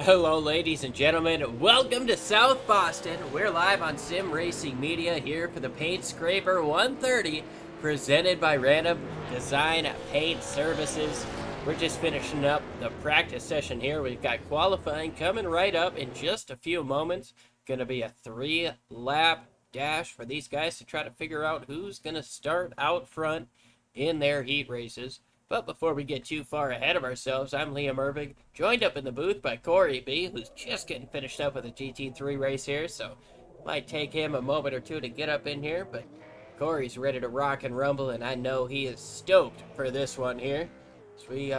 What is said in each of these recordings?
Hello ladies and gentlemen, welcome to South Boston. We're live on Sim Racing Media here for the Paint Scraper 130 presented by Random Design Paint Services. We're just finishing up the practice session here. We've got qualifying coming right up in just a few moments. Gonna be a 3-lap dash for these guys to try to figure out who's gonna start out front in their heat races. But before we get too far ahead of ourselves, I'm Liam Irving, joined up in the booth by Corey B, who's just getting finished up with a GT3 race here, so might take him a moment or two to get up in here, but Corey's ready to rock and rumble, and I know he is stoked for this one here. As we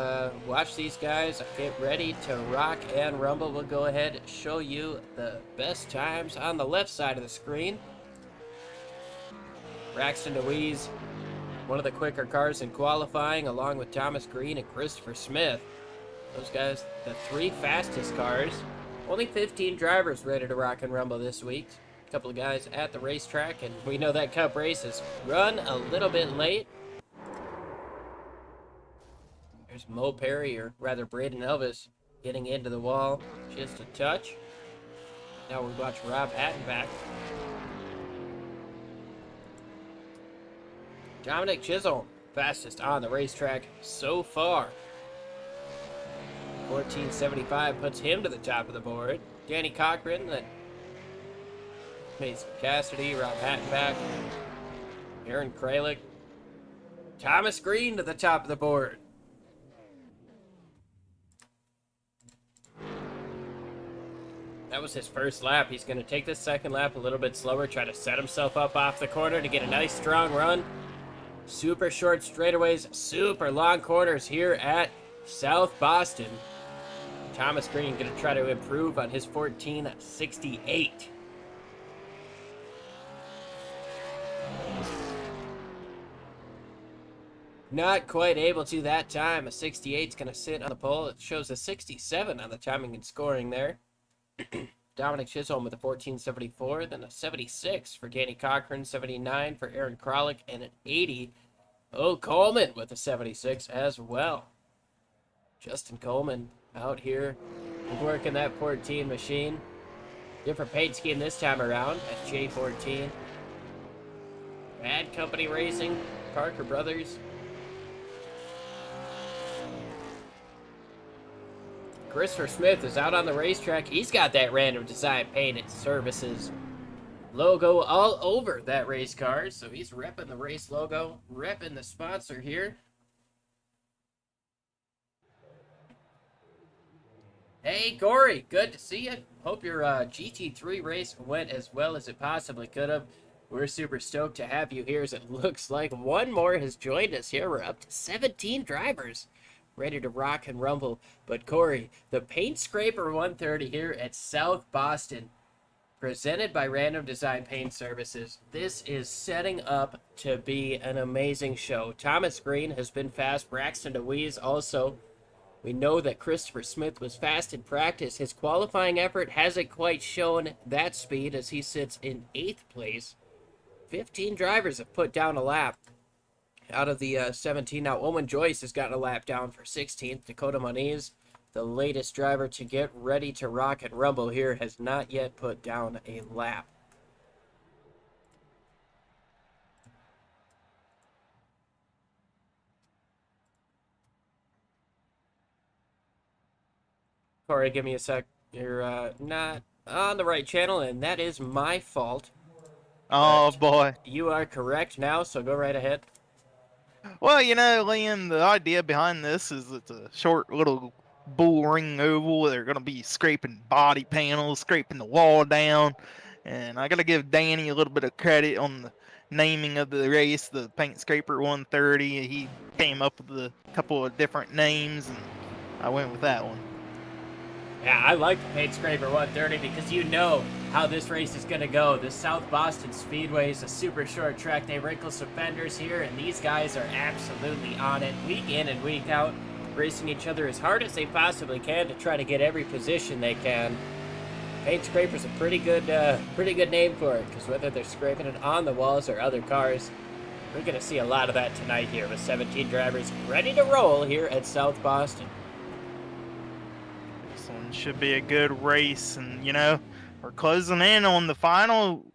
watch these guys get ready to rock and rumble, we'll go ahead and show you the best times on the left side of the screen. Braxton DeWeese, one of the quicker cars in qualifying, along with Thomas Green and Christopher Smith. Those guys, the 3 fastest cars. Only 15 drivers ready to rock and rumble this week. A couple of guys at the racetrack, and we know that Cup race is run a little bit late. There's Mo Perry, or rather Braden Elvis, getting into the wall just a touch. Now we watch Rob Attenback. Dominic Chisholm, fastest on the racetrack so far. 1475 puts him to the top of the board. Danny Cochran, then Mason Cassidy, Rob Hattenback, Aaron Kralik, Thomas Green to the top of the board. That was his first lap. He's going to take this second lap a little bit slower, try to set himself up off the corner to get a nice strong run. Super short straightaways, super long corners here at South Boston. Thomas Green going to try to improve on his 1468. Not quite able to that time. A 68 is going to sit on the pole. It shows a 67 on the timing and scoring there. Dominic Chisholm with a 1474, then a 76 for Danny Cochran, 79 for Aaron Kralik, and an 80. Oh, Coleman with a 76 as well. Justin Coleman out here working that 14 machine. Different paint scheme this time around at J14. Bad Company Racing, Parker Brothers. Christopher Smith is out on the racetrack. He's got that Random Design Painted Services logo all over that race car. So he's repping the race logo, repping the sponsor here. Hey, Corey, good to see you. Hope your GT3 race went as well as it possibly could have. We're super stoked to have you here, as it looks like one more has joined us here. We're up to 17 drivers ready to rock and rumble. But Corey, the Paint Scraper 130 here at South Boston, presented by Random Design Paint Services. This is setting up to be an amazing show. Thomas Green has been fast. Braxton DeWeese also. We know that Christopher Smith was fast in practice. His qualifying effort hasn't quite shown that speed, as he sits in 8th place. 15 drivers have put down a lap out of the 17. Now, Owen Joyce has gotten a lap down for 16th. Dakota Moniz, the latest driver to get ready to rock and rumble here, has not yet put down a lap. Corey, give me a sec. You're not on the right channel, and that is my fault. Oh, But boy. you are correct now, so go right ahead. Well, you know, Liam, the idea behind this is it's a short little bull ring oval. They're going to be scraping body panels, scraping the wall down. And I got to give Danny a little bit of credit on the naming of the race, the Paint Scraper 130. He came up with a couple of different names, and I went with that one. Yeah, I like the Paint Scraper 130 because you know how this race is going to go. The South Boston Speedway is a super short track. They wrinkle some fenders here, and these guys are absolutely on it week in and week out, racing each other as hard as they possibly can to try to get every position they can. Paint Scraper's a pretty good name for it, because whether they're scraping it on the walls or other cars, we're going to see a lot of that tonight here with 17 drivers ready to roll here at South Boston. This one should be a good race, and you know, we're closing in on the final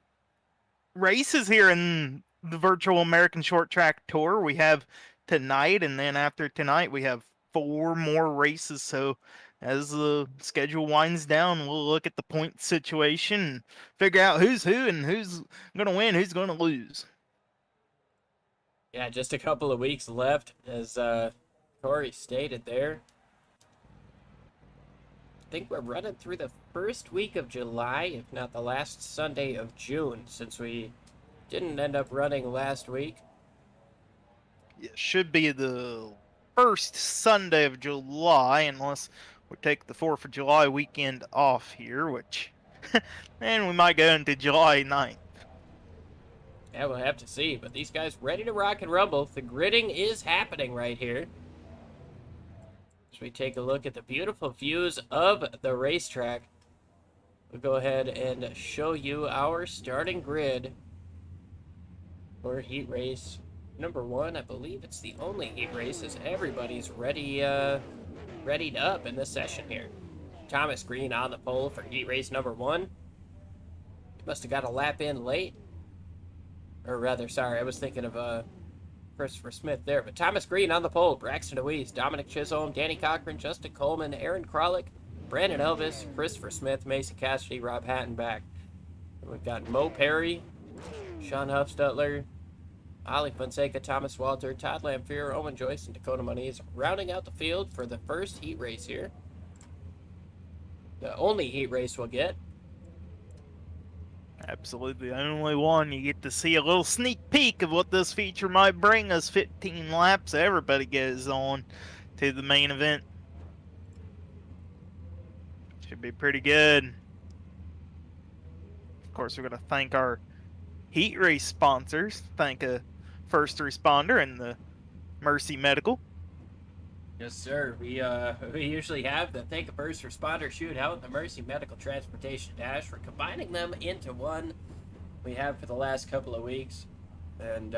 races here in the virtual American Short Track Tour. We have tonight, and then after tonight we have 4 more races. So as the schedule winds down, we'll look at the point situation and figure out who's who and who's gonna win, who's gonna lose. Yeah, just a couple of weeks left, as Corey stated there. I think we're running through the first week of July, if not the last Sunday of June, since we didn't end up running last week. It should be the first Sunday of July, unless we take the 4th of July weekend off here, which, and we might go into July 9th. Yeah, we'll have to see, but these guys ready to rock and rumble. The gridding is happening right here. As we take a look at the beautiful views of the racetrack, we'll go ahead and show you our starting grid for heat race number 1. I believe it's the only heat race, as everybody's readied up in this session here. Thomas Green on the pole for heat race number 1. He must have got a lap in late. Or rather, sorry, I was thinking of Christopher Smith there. But Thomas Green on the pole, Braxton DeWeese, Dominic Chisholm, Danny Cochran, Justin Coleman, Aaron Kralik, Brandon Elvis, Christopher Smith, Mason Cassidy, Rob Hatton back. And we've got Mo Perry, Sean Huffstutler, Ali Fonseca, Thomas Walter, Todd Lamphere, Owen Joyce, and Dakota Moniz rounding out the field for the first heat race here. The only heat race we'll get. Absolutely the only one. You get to see a little sneak peek of what this feature might bring us. 15 laps. Everybody goes on to the main event. Should be pretty good. Of course, we're going to thank our heat race sponsors. Thank a first responder and the Mercy Medical. Yes, sir. We usually have the Thank a First Responder Shootout and the Mercy Medical Transportation Dash for combining them into one. We have for the last couple of weeks, and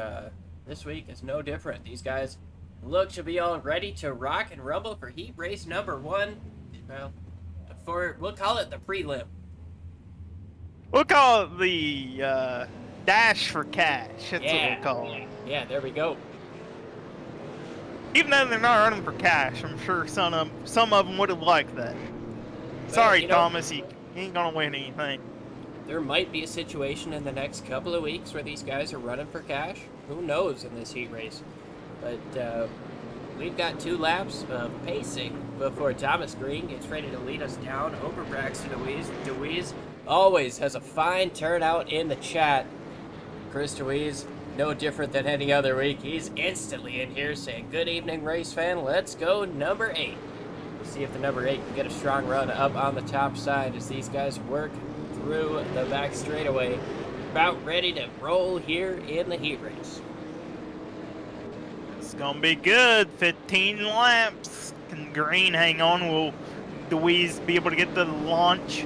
this week is no different. These guys look to be all ready to rock and rumble for heat race number 1. Well, we'll call it the prelim. We'll call it the Dash for Cash. That's what we'll call it. Yeah, there we go. Even though they're not running for cash, I'm sure some of them would have liked that. Sorry, Thomas, you ain't gonna win anything. There might be a situation in the next couple of weeks where these guys are running for cash. Who knows in this heat race? But we've got 2 laps of pacing before Thomas Green gets ready to lead us down over Braxton DeWeese. DeWeese always has a fine turnout in the chat. Chris DeWeese, no different than any other week. He's instantly in here saying, "Good evening, race fan. Let's go number 8." Let's see if the number 8 can get a strong run up on the top side as these guys work through the back straightaway. About ready to roll here in the heat race. It's gonna be good. 15 laps. Can Green hang on? Will DeWeese be able to get the launch?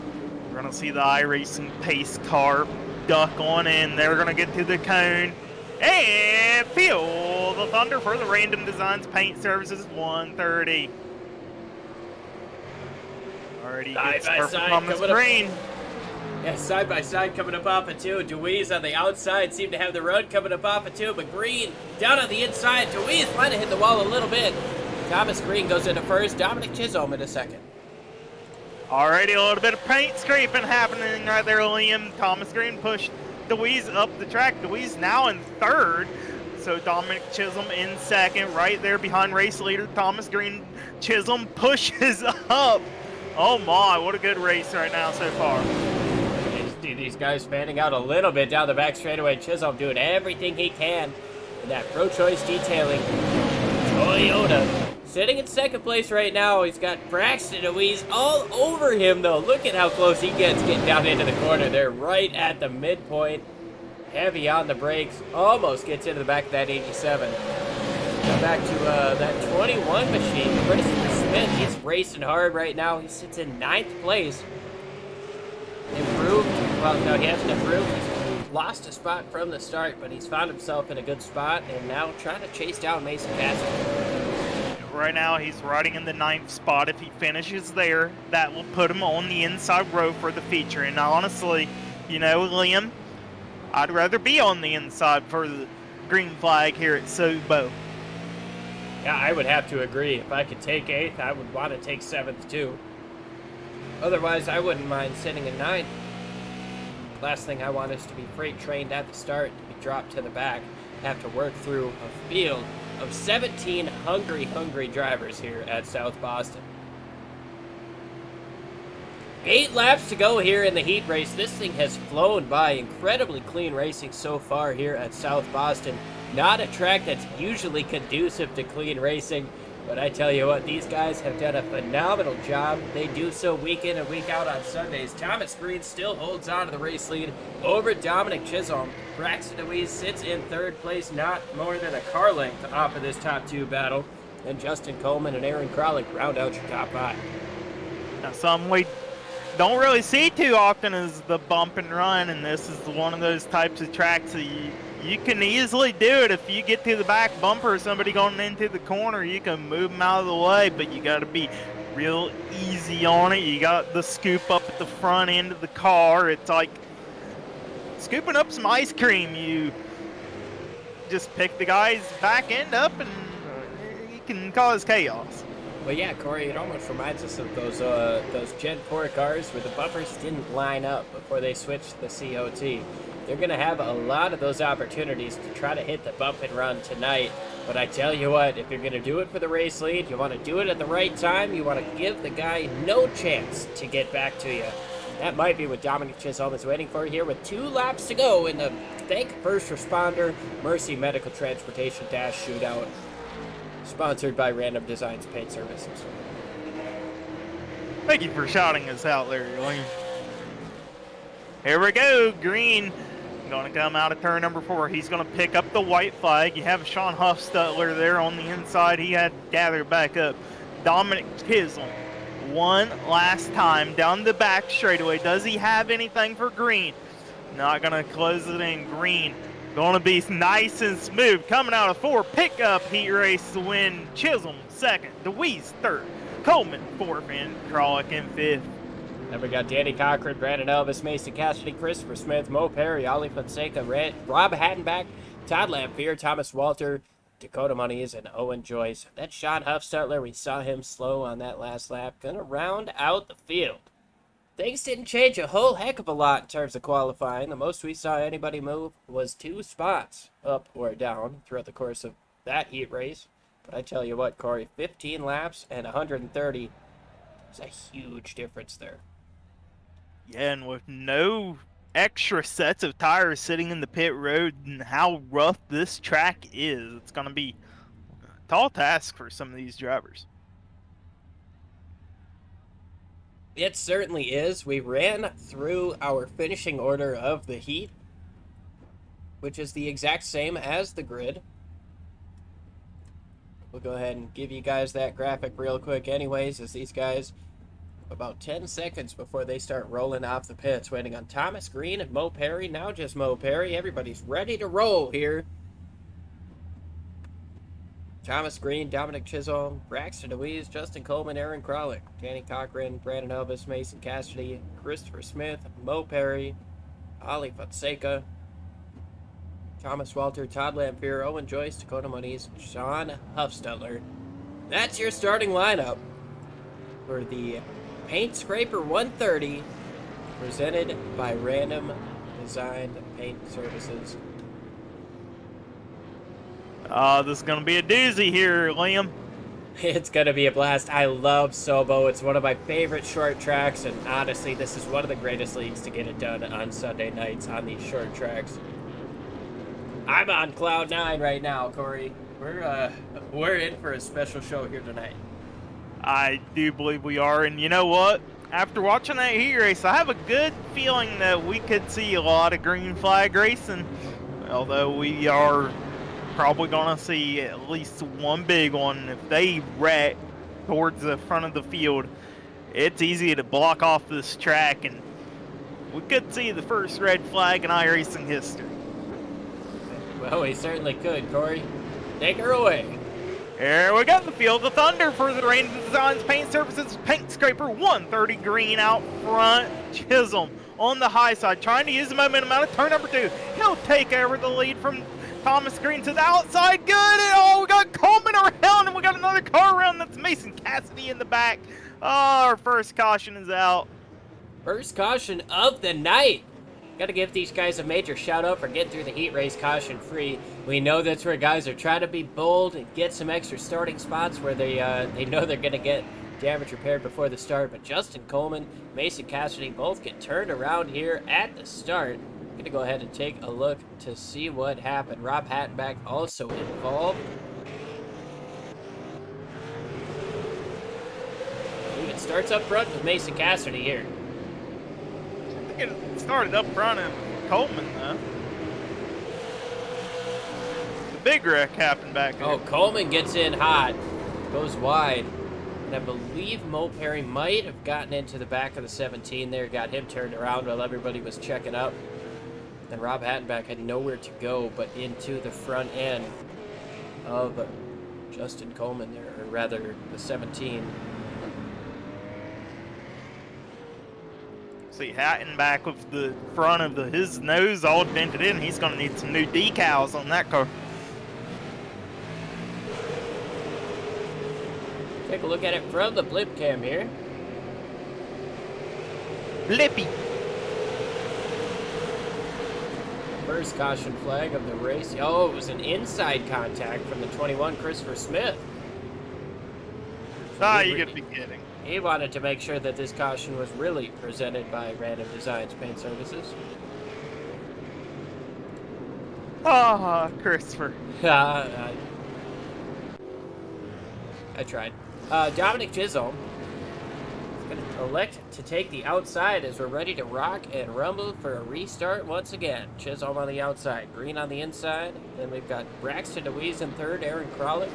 We're gonna see the iRacing pace car duck on in. They're gonna get to the cone. And feel the thunder for the Random Designs Paint Services 130. Already gets perfect on the screen. Yeah, side by side coming up off of 2. DeWeese on the outside seemed to have the run coming up off of 2, but Green down on the inside. DeWeese might have hit the wall a little bit. Thomas Green goes into first. Dominic Chisholm in a second. Already a little bit of paint scraping happening right there, Liam. Thomas Green pushed Deweese up the track. Deweese now in third. So Dominic Chisholm in second, right there behind race leader Thomas Green. Chisholm pushes up. Oh my, what a good race right now so far. These guys fanning out a little bit down the back straightaway. Chisholm doing everything he can in that pro-choice detailing. Toyota sitting in second place right now. He's got Braxton Deweese all over him, though. Look at how close he gets getting down into the corner. They're right at the midpoint. Heavy on the brakes. Almost gets into the back of that 87. Now back to that 21 machine. Christopher Smith, he's racing hard right now. He sits in 9th place. Improved. Well, no, he hasn't improved. He's lost a spot from the start, but he's found himself in a good spot and now trying to chase down Mason Cassidy. Right now, he's riding in the 9th spot. If he finishes there, that will put him on the inside row for the feature. And honestly, you know, Liam, I'd rather be on the inside for the green flag here at Sobo. Yeah, I would have to agree. If I could take 8th, I would want to take 7th too. Otherwise, I wouldn't mind sitting in 9th. Last thing I want is to be freight trained at the start, to be dropped to the back, have to work through a field of 17 hungry drivers here at South Boston. 8 laps to go here in the heat race. This thing has flown by. Incredibly clean racing so far here at South Boston. Not a track that's usually conducive to clean racing, but I tell you what, these guys have done a phenomenal job. They do so week in and week out on Sundays. Thomas Green still holds on to the race lead over Dominic Chisholm. Braxton Deweese sits in 3rd place, not more than a car length off of this top 2 battle. And Justin Coleman and Aaron Kralik round out your top 5. Now, something we don't really see too often is the bump and run, and this is one of those types of tracks that you can easily do it. If you get to the back bumper, somebody going into the corner, you can move them out of the way, but you got to be real easy on it. You got the scoop up at the front end of the car. It's like scooping up some ice cream. You just pick the guy's back end up and you can cause chaos. Well, yeah, Corey, it almost reminds us of those Gen 4 cars where the bumpers didn't line up before they switched to the COT. They're going to have a lot of those opportunities to try to hit the bump and run tonight. But I tell you what, if you're going to do it for the race lead, you want to do it at the right time. You want to give the guy no chance to get back to you. That might be what Dominic Chisholm is waiting for here with 2 laps to go in the Thank First Responder Mercy Medical Transportation Dash Shootout. Sponsored by Random Designs Paint Services. Thank you for shouting us out there, William. Here we go. Green going to come out of turn number 4. He's going to pick up the white flag. You have Sean Huffstutler there on the inside. He had to gather back up. Dominic Chisholm, one last time down the back straightaway. Does he have anything for Green? Not going to close it in. Green going to be nice and smooth. Coming out of 4, pickup heat race to win. Chisholm 2nd, Deweese 3rd, Coleman 4th, and Kralik in 5th. Then we got Danny Cochran, Brandon Elvis, Mason Cassidy, Christopher Smith, Mo Perry, Ali Fonseca, Rob Hattenback, Todd Lamphere, Thomas Walter, Dakota Moniz, and Owen Joyce. That's Sean Huffstutler. We saw him slow on that last lap. Gonna round out the field. Things didn't change a whole heck of a lot in terms of qualifying. The most we saw anybody move was 2 spots up or down throughout the course of that heat race. But I tell you what, Corey, 15 laps and 130 is a huge difference there. Yeah, and with no extra sets of tires sitting in the pit road and how rough this track is, it's going to be a tall task for some of these drivers. It certainly is. We ran through our finishing order of the heat, which is the exact same as the grid. We'll go ahead and give you guys that graphic real quick anyways, as these guys, about 10 seconds before they start rolling off the pits, waiting on Thomas Green and Mo Perry. Now just Mo Perry. Everybody's ready to roll here. Thomas Green, Dominic Chisholm, Braxton Deweese, Justin Coleman, Aaron Kralik, Danny Cochran, Brandon Elvis, Mason Cassidy, Christopher Smith, Mo Perry, Ali Fonseca, Thomas Walter, Todd Lamphere, Owen Joyce, Dakota Moniz, Sean Huffstutler. That's your starting lineup for the Paint Scraper 130, presented by Random Design Paint Services. This is going to be a doozy here, Liam. It's going to be a blast. I love Sobo. It's one of my favorite short tracks, and honestly, this is one of the greatest leagues to get it done on Sunday nights on these short tracks. I'm on cloud 9 right now, Corey. We're in for a special show here tonight. I do believe we are, and you know what? After watching that heat race, I have a good feeling that we could see a lot of green flag racing, although we are probably going to see at least one big one. If they wreck towards the front of the field, it's easy to block off this track, and we could see the first red flag in iRacing history. Well, we certainly could, Corey. Take her away. Here we got the Field of Thunder for the Random Designs Paint Services Paint Scraper 130 green out front. Chisholm on the high side, trying to use the momentum out of turn number 2. He'll take over the lead from Thomas Green to the outside. Good. And oh, we got Coleman around, and we got another car around. That's Mason Cassidy in the back. Oh, our first caution is out. First caution of the night. Got to give these guys a major shout out for getting through the heat race caution free. We know that's where guys are trying to be bold and get some extra starting spots where they know they're going to get damage repaired before the start. But Justin Coleman, Mason Cassidy both get turned around here at the start. I'm going to go ahead and take a look to see what happened. Rob Hattenback also involved. I believe it starts up front with Mason Cassidy here. It started up front of Coleman, though. The big wreck happened back there. Oh, Coleman gets in hot, goes wide, and I believe Mo Perry might have gotten into the back of the 17 there, got him turned around while everybody was checking up. And Rob Hattenback had nowhere to go but into the front end of Justin Coleman there, or rather the 17. See Hattenback with the front of his nose all dented in. He's going to need some new decals on that car. Take a look at it from the blip cam here. Blippy. First caution flag of the race. Oh, it was an inside contact from the 21, Christopher Smith. Ah, you could be kidding. He wanted to make sure that this caution was really presented by Random Designs Paint Services. Ah, Christopher. I tried. Dominic Chisholm is going to elect to take the outside as we're ready to rock and rumble for a restart once again. Chisholm on the outside, Green on the inside. Then we've got Braxton DeWeese in third, Aaron Kralik,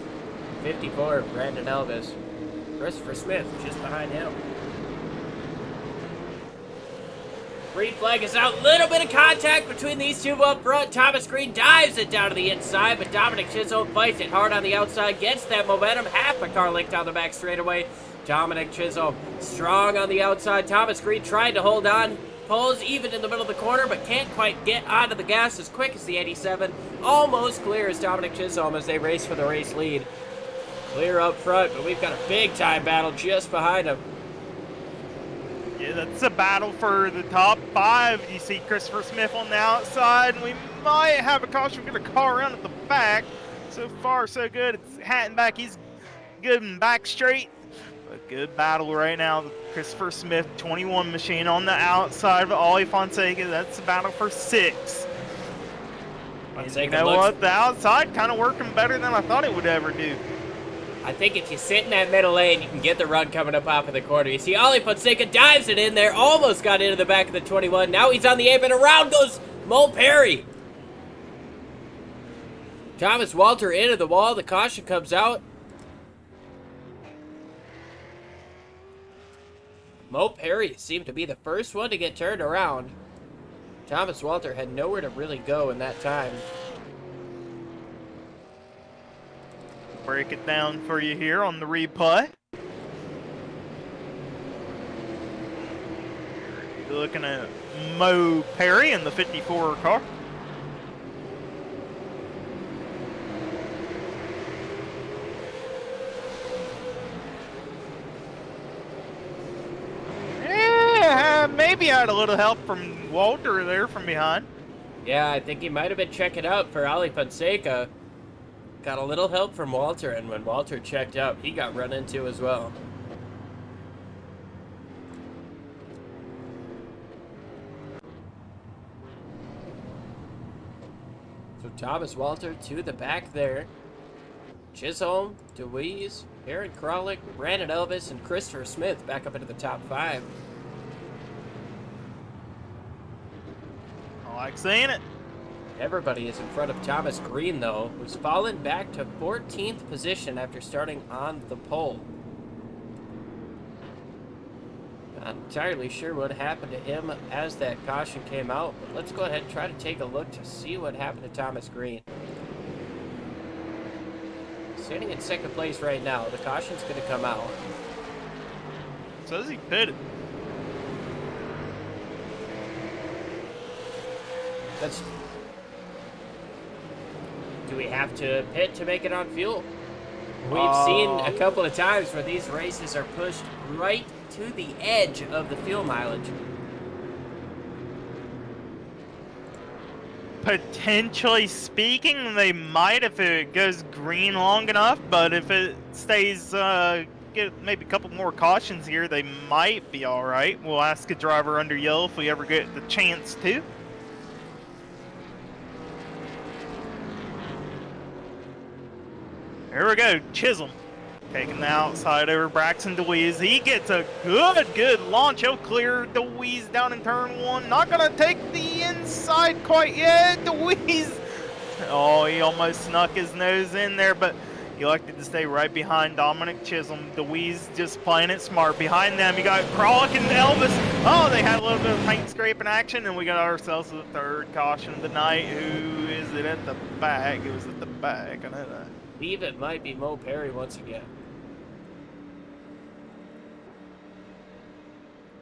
54, Brandon Elvis. Christopher Smith just behind him. Green flag is out. Little bit of contact between these two up front. Thomas Green dives it down to the inside, but Dominic Chisholm fights it hard on the outside, gets that momentum. Half a car linked down the back straightaway. Dominic Chisholm strong on the outside. Thomas Green trying to hold on. Pulls even in the middle of the corner, but can't quite get onto the gas as quick as the 87. Almost clear as Dominic Chisholm as they race for the race lead. Clear up front, but we've got a big-time battle just behind him. Yeah, that's a battle for the top 5. You see Christopher Smith on the outside, and we might have a caution. We're going to call around at the back. So far, so good. It's Hattenback. He's good and back straight. A good battle right now. Christopher Smith, 21 machine on the outside of Ollie Fonseca. That's a battle for 6. You know what? The outside kind of working better than I thought it would ever do. I think if you sit in that middle lane, you can get the run coming up off of the corner. You see Ollie Fonseca dives it in there, almost got into the back of the 21. Now he's on the apron. Around goes Mo Perry. Thomas Walter into the wall. The caution comes out. Mo Perry seemed to be the first one to get turned around. Thomas Walter had nowhere to really go in that time. Break it down for you here on the replay. You're looking at Mo Perry in the 54 car. maybe had a little help from Walter there from behind. Yeah, I think he might have been checking out for Ali Fonseca. Got a little help from Walter, and when Walter checked out, he got run into as well. So Thomas Walter to the back there. Chisholm, DeWeese, Aaron Kralik, Brandon Elvis, and Christopher Smith back up into the top 5. I like seeing it. Everybody is in front of Thomas Green, though, who's fallen back to 14th position after starting on the pole. Not entirely sure what happened to him as that caution came out, but let's go ahead and try to take a look to see what happened to Thomas Green. Sitting in second place right now. The caution's going to come out. Says he pitted. That's... Do we have to pit to make it on fuel? We've seen a couple of times where these races are pushed right to the edge of the fuel mileage. Potentially speaking, they might if it goes green long enough, but if it stays, get maybe a couple more cautions here, they might be all right. We'll ask a driver under yellow if we ever get the chance to. Here we go, Chisholm. Taking the outside over Braxton DeWeese. He gets a good launch. He'll clear DeWeese down in turn 1. Not going to take the inside quite yet. DeWeese. Oh, he almost snuck his nose in there, but he elected to stay right behind Dominic Chisholm. DeWeese just playing it smart. Behind them, you got Kralik and Elvis. Oh, they had a little bit of paint scraping action, and we got ourselves the third caution of the night. Who is it at the back? It was at the back. I know that. I believe it might be Mo Perry once again.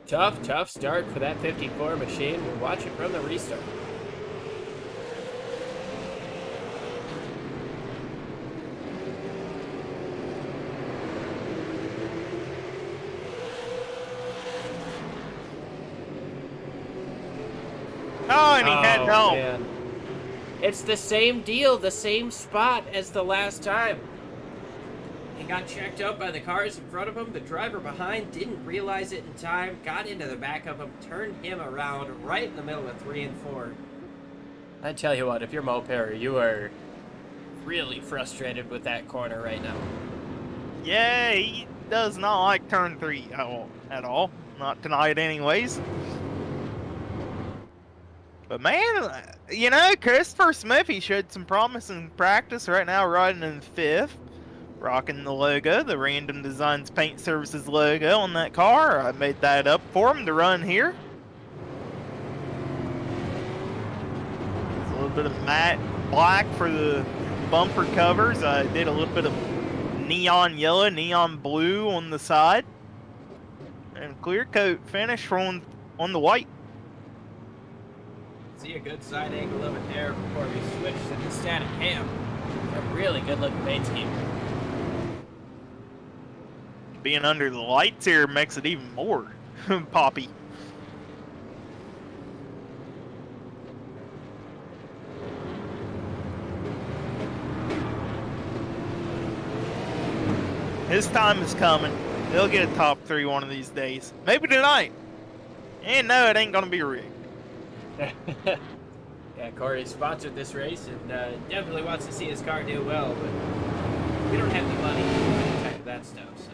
Tough start for that 54 machine. We'll watch it from the restart. Oh, and he had help. Man. It's the same deal, the same spot as the last time. He got checked up by the cars in front of him. The driver behind didn't realize it in time, got into the back of him, turned him around right in the middle of 3 and 4. I tell you what, if you're Mo Perry, you are really frustrated with that corner right now. Yeah, he does not like turn 3 at all. Not tonight anyways. But man, you know, Christopher Smith, he showed some promise in practice. Right now riding in 5th. Rocking the logo, the Random Designs Paint Services logo on that car. I made that up for him to run here. There's a little bit of matte black for the bumper covers. I did a little bit of neon yellow, neon blue on the side. And clear coat finish on the white. See a good side angle of it there before we switch to the static cam. A really good looking paint scheme. Being under the lights here makes it even more poppy. His time is coming. He'll get a top 3 one of these days. Maybe tonight. And no, it ain't gonna be rigged. Yeah, Corey sponsored this race and definitely wants to see his car do well, but we don't have the money to protect that stuff, so.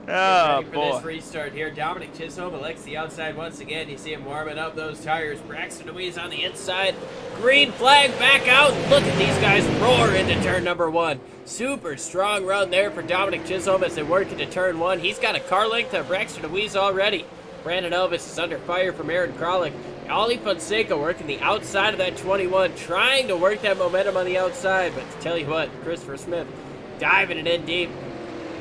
Oh, for boy. this restart here. Dominic Chisholm elects the outside once again. You see him warming up those tires. Braxton DeWeese on the inside. Green flag back out. Look at these guys roar into turn number 1. Super strong run there for Dominic Chisholm as they work into turn 1. He's got a car length of Braxton DeWeese already. Brandon Elvis is under fire from Aaron Kralik. Ali Fonseca working the outside of that 21, trying to work that momentum on the outside. But to tell you what, Christopher Smith diving it in deep.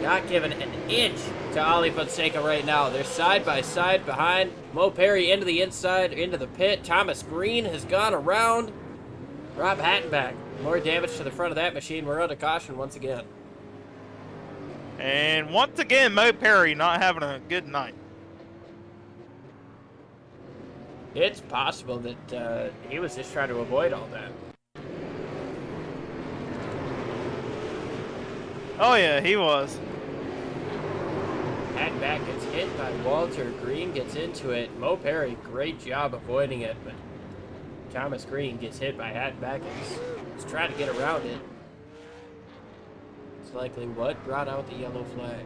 Not giving an inch to Ali Fonseca right now. They're side by side behind. Mo Perry into the inside, into the pit. Thomas Green has gone around. Rob Hattenback. More damage to the front of that machine. We're under caution once again. And once again, Mo Perry not having a good night. It's possible that he was just trying to avoid all that. Oh yeah, he was. Hatback gets hit by Walter. Green gets into it. Mo Perry, great job avoiding it, but Thomas Green gets hit by Hatback and he's trying to get around it. It's likely what brought out the yellow flag.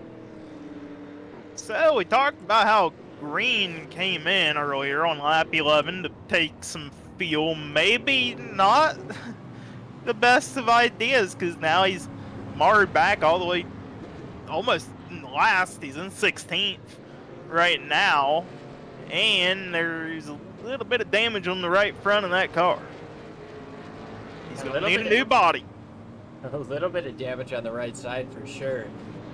So we talked about how Green came in earlier on lap 11 to take some fuel. Maybe not the best of ideas, because now he's marred back all the way almost last. He's in 16th right now, and there's a little bit of damage on the right front of that car. He's going to need a new body. A little bit of damage on the right side for sure.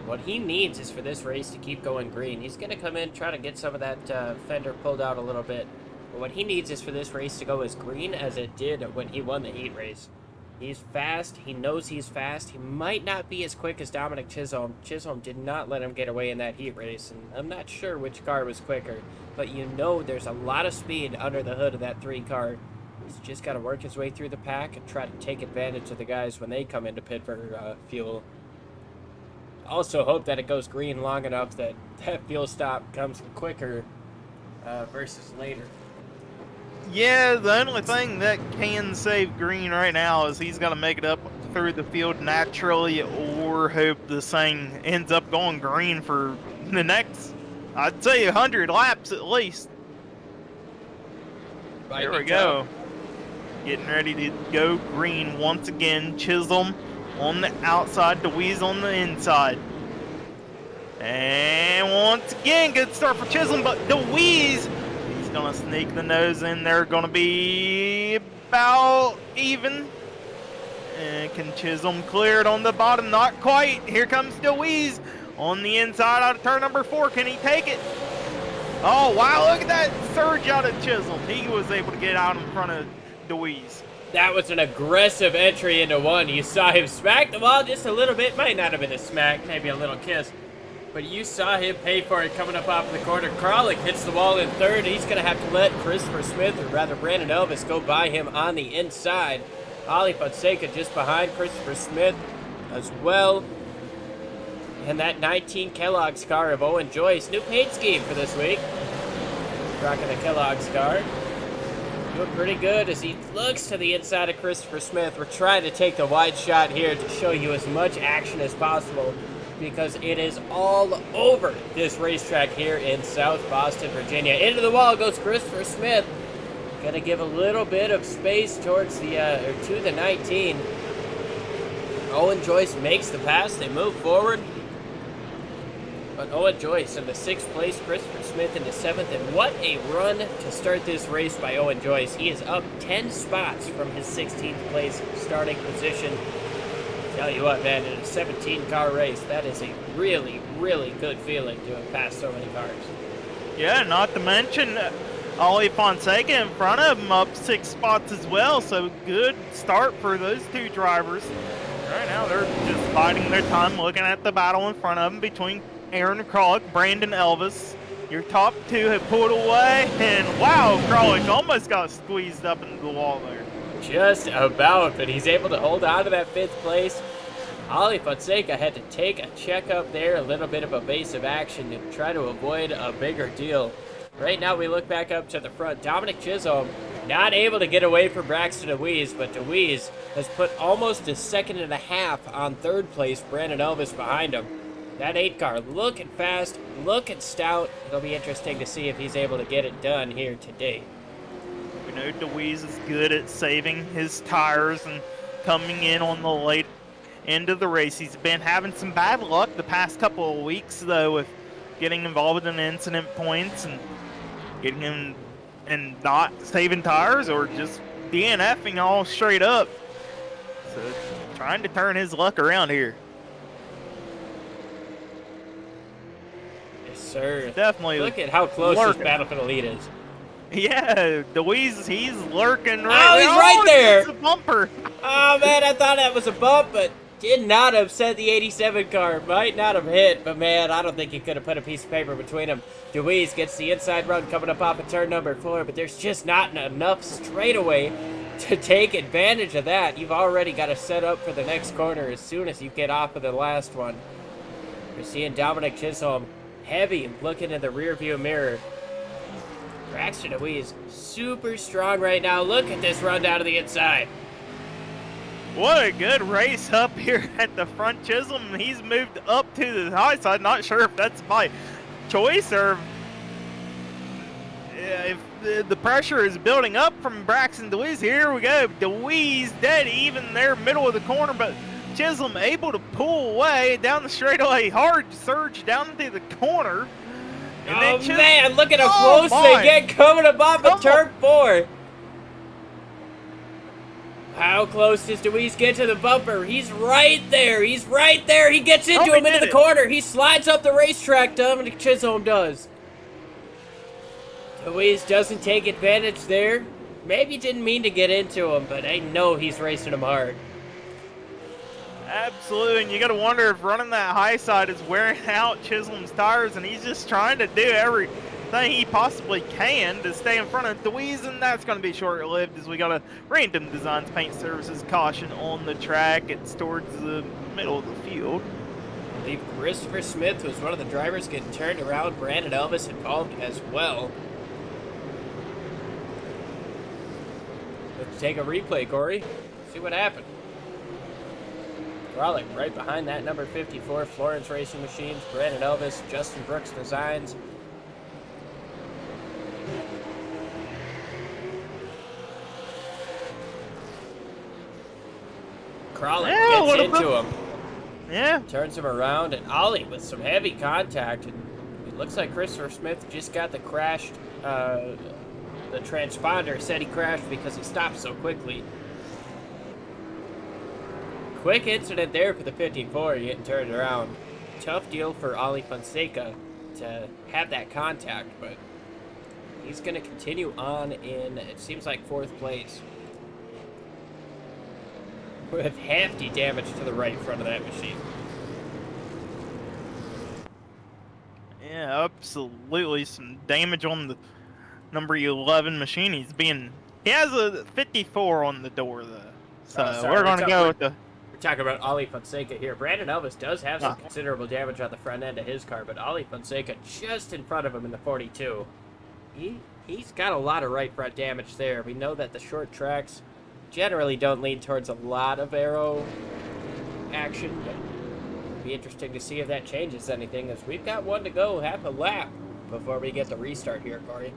What he needs is for this race to keep going green. He's going to come in, try to get some of that fender pulled out a little bit. But what he needs is for this race to go as green as it did when he won the heat race. He's fast. He knows he's fast. He might not be as quick as Dominic Chisholm. Chisholm did not let him get away in that heat race, and I'm not sure which car was quicker. But you know there's a lot of speed under the hood of that 3 car. He's just got to work his way through the pack and try to take advantage of the guys when they come into pit for fuel. Also hope that it goes green long enough that that fuel stop comes quicker versus later. Yeah, the only thing that can save Green right now is he's got to make it up through the field naturally, or hope this thing ends up going green for the next, I'd say, 100 laps at least. Here we go. Getting ready to go green once again. Chisholm on the outside, DeWeese on the inside. And once again, good start for Chisholm, but DeWeese, he's going to sneak the nose in. They're going to be about even. And can Chisholm clear it on the bottom? Not quite. Here comes DeWeese on the inside out of turn number 4. Can he take it? Oh, wow, look at that surge out of Chisholm. He was able to get out in front of DeWeese. That was an aggressive entry into 1. You saw him smack the wall just a little bit. Might not have been a smack, maybe a little kiss. But you saw him pay for it coming up off the corner. Kralik hits the wall in 3rd. He's going to have to let Christopher Smith, or rather Brandon Elvis, go by him on the inside. Ali Fonseca just behind Christopher Smith as well. And that 19 Kellogg's car of Owen Joyce. New paint scheme for this week. Rocking the Kellogg's car. Doing pretty good as he looks to the inside of Christopher Smith. We're trying to take the wide shot here to show you as much action as possible, because it is all over this racetrack here in South Boston, Virginia. Into the wall goes Christopher Smith. Gonna give a little bit of space towards the to the 19. Owen Joyce makes the pass. They move forward. But Owen Joyce in the 6th place, Christopher Smith in the 7th, and what a run to start this race by Owen Joyce. He is up 10 spots from his 16th place starting position. Tell you what, man, in a 17-car race, that is a really, really good feeling to have passed so many cars. Yeah, not to mention Ali Fonseca in front of him up 6 spots as well, so good start for those 2 drivers. Right now they're just biding their time, looking at the battle in front of them between Aaron Kralik, Brandon Elvis. Your top 2 have pulled away, and wow, Kralik almost got squeezed up into the wall there. Just about, but he's able to hold on to that 5th place. Ali Fonseca had to take a checkup there, a little bit of evasive action to try to avoid a bigger deal. Right now we look back up to the front. Dominic Chisholm not able to get away from Braxton DeWeese, but DeWeese has put almost a 2.5 seconds on 3rd place, Brandon Elvis behind him. That 8 car looking fast, looking stout. It'll be interesting to see if he's able to get it done here today. We know DeWeese is good at saving his tires and coming in on the late end of the race. He's been having some bad luck the past couple of weeks, though, with getting involved in incident points and getting him and not saving tires, or just DNFing all straight up. So trying to turn his luck around here. Yes, sir. Definitely. Look at how close this battle for the lead is. Yeah, DeWeese, he's lurking right. Oh, he's right there. It's a bumper. Oh, man, I thought that was a bump, but Did not upset the 87 car. Might not have hit, but man, I don't think he could have put a piece of paper between them. Deweese gets the inside run coming up off of turn number 4, but there's just not enough straightaway to take advantage of that. You've already got to set up for the next corner as soon as you get off of the last one. You're seeing Dominic Chisholm heavy looking in the rearview mirror. Braxton Deweese super strong right now. Look at this run down to the inside. What a good race up here at the front. Chisholm, he's moved up to the high side. Not sure if that's by choice or if the pressure is building up from Braxton Deweese. Here we go. Deweese dead even there, middle of the corner, but Chisholm able to pull away down the straightaway. Hard surge down into the corner. And man, look at how close they get coming up off of turn 4. How close does Deweese get to the bumper? He's right there. He's right there. He gets into him into the corner. He slides up the racetrack. Dominic Chisholm does. Deweese doesn't take advantage there. Maybe didn't mean to get into him, but I know he's racing him hard. Absolutely, and you got to wonder if running that high side is wearing out Chisholm's tires, and he's just trying to do everything he possibly can to stay in front of Deweese, and that's going to be short-lived as we got a Random Designs Paint Services caution on the track. It's towards the middle of the field. I believe Christopher Smith was one of the drivers getting turned around. Brandon Elvis involved as well. Let's take a replay, Corey. See what happened. Kralik right behind that number 54, Florence Racing Machines, Brandon Elvis, Justin Brooks Designs. Kralik gets into him. Yeah. Turns him around, and Ollie with some heavy contact. And it looks like Christopher Smith just got the crashed, the transponder said he crashed because he stopped so quickly. Quick incident there for the 54, getting turned around. Tough deal for Ollie Fonseca to have that contact, but he's going to continue on in, it seems like, 4th place. With hefty damage to the right front of that machine. Yeah, absolutely some damage on the number 11 machine. He has a 54 on the door, though. So we're going to go with the... Talking about Ollie Fonseca here. Brandon Elvis does have some considerable damage on the front end of his car, but Ollie Fonseca just in front of him in the 42. He's got a lot of right front damage there. We know that the short tracks generally don't lean towards a lot of aero action, but it'll be interesting to see if that changes anything, as we've got one to go, half a lap before we get the restart here, Corey.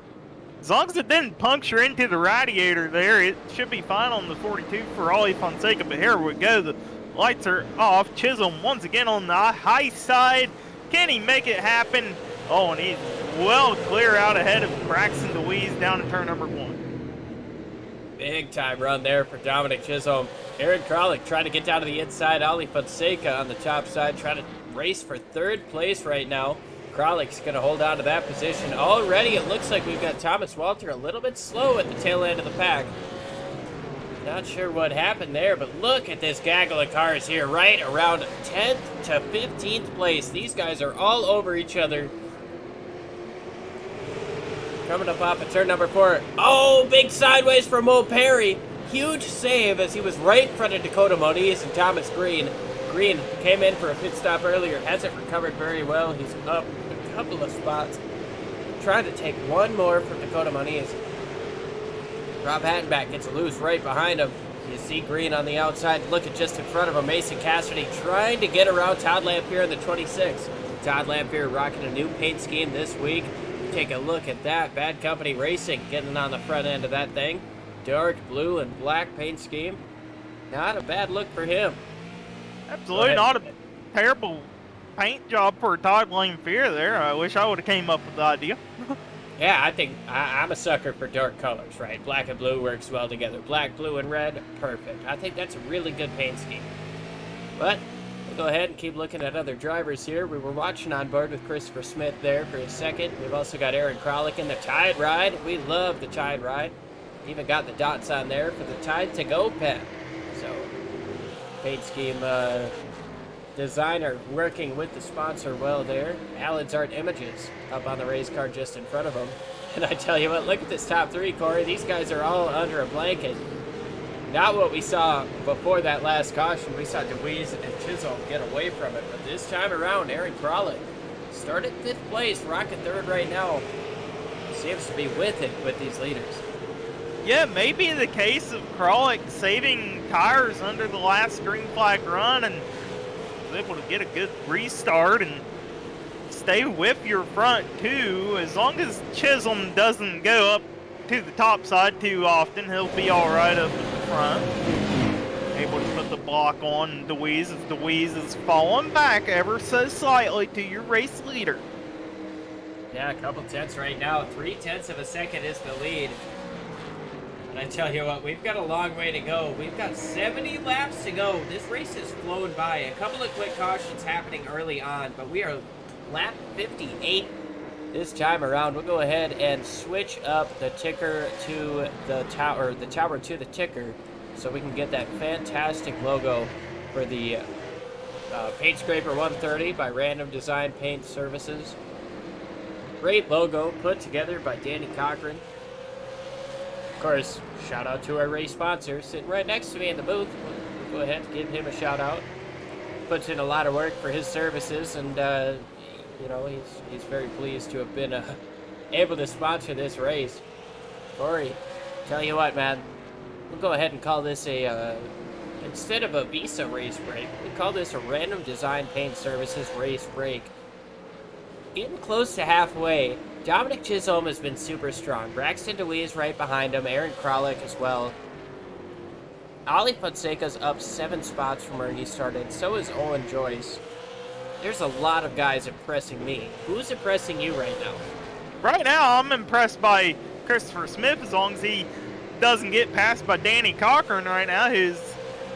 As long as it didn't puncture into the radiator there, it should be fine on the 42 for Ollie Fonseca. But here we go. The lights are off. Chisholm once again on the high side. Can he make it happen? Oh, and he's well clear out ahead of Braxton Deweese down in turn number 1. Big time run there for Dominic Chisholm. Aaron Kralik trying to get down to the inside. Ollie Fonseca on the top side trying to race for 3rd place right now. Kralik's going to hold on to that position. Already it looks like we've got Thomas Walter a little bit slow at the tail end of the pack. Not sure what happened there, but look at this gaggle of cars here, right around 10th to 15th place. These guys are all over each other. Coming up off of turn number 4. Oh, big sideways for Mo Perry. Huge save as he was right in front of Dakota Moniz and Thomas Green. Green came in for a pit stop earlier, hasn't recovered very well. He's up a couple of spots. Trying to take one more from Dakota Moniz. Rob Hattenback gets loose right behind him. You see Green on the outside, looking just in front of him. Mason Cassidy trying to get around Todd Lamphere in the 26. Todd Lamphere rocking a new paint scheme this week. Take a look at that. Bad Company Racing getting on the front end of that thing. Dark blue and black paint scheme. Not a bad look for him. Absolutely not a terrible paint job for Todd Lamphere there. I wish I would have came up with the idea. Yeah, I think I'm a sucker for dark colors, right? Black and blue works well together. Black, blue, and red, perfect. I think that's a really good paint scheme. But we'll go ahead and keep looking at other drivers here. We were watching on board with Christopher Smith there for a second. We've also got Aaron Kralik in the Tide Ride. We love the Tide Ride. Even got the dots on there for the Tide to Go pen. So paint scheme designer working with the sponsor well there. Alan's Art Images up on the race car just in front of him. And I tell you what, look at this top three, Corey. These guys are all under a blanket. Not what we saw before that last caution. We saw DeWeese and Chisholm get away from it. But this time around, Aaron Kralik started 5th place, rocking 3rd right now. Seems to be with it with these leaders. Yeah, maybe in the case of Kralik saving tires under the last green flag run and was able to get a good restart and stay with your front two. As long as Chisholm doesn't go up to the top side too often, he'll be all right up at the front. Able to put the block on DeWeese as DeWeese is falling back ever so slightly to your race leader. Yeah, a couple tenths right now. 0.3 of a second is the lead. And I tell you what, we've got a long way to go. We've got 70 laps to go. This race has flown by. A couple of quick cautions happening early on, but we are lap 58 this time around. We'll go ahead and switch up the ticker to the tower, to the ticker, so we can get that fantastic logo for the Paint Scraper 130 by Random Design Paint Services. Great logo put together by Danny Cochran. Of course, shout out to our race sponsor sitting right next to me in the booth. We'll go ahead and give him a shout out. Puts in a lot of work for his services, and you know, he's very pleased to have been able to sponsor this race. Corey, tell you what, man, we'll go ahead and call this a instead of a Visa race break, we call this a Random Design Paint Services race break. Getting close to halfway. Dominic Chisholm has been super strong. Braxton DeWeese right behind him. Aaron Kralik as well. Ali Fonseca's up 7 spots from where he started. So is Owen Joyce. There's a lot of guys impressing me. Who's impressing you right now? Right now, I'm impressed by Christopher Smith as long as he doesn't get passed by Danny Cochran right now, who's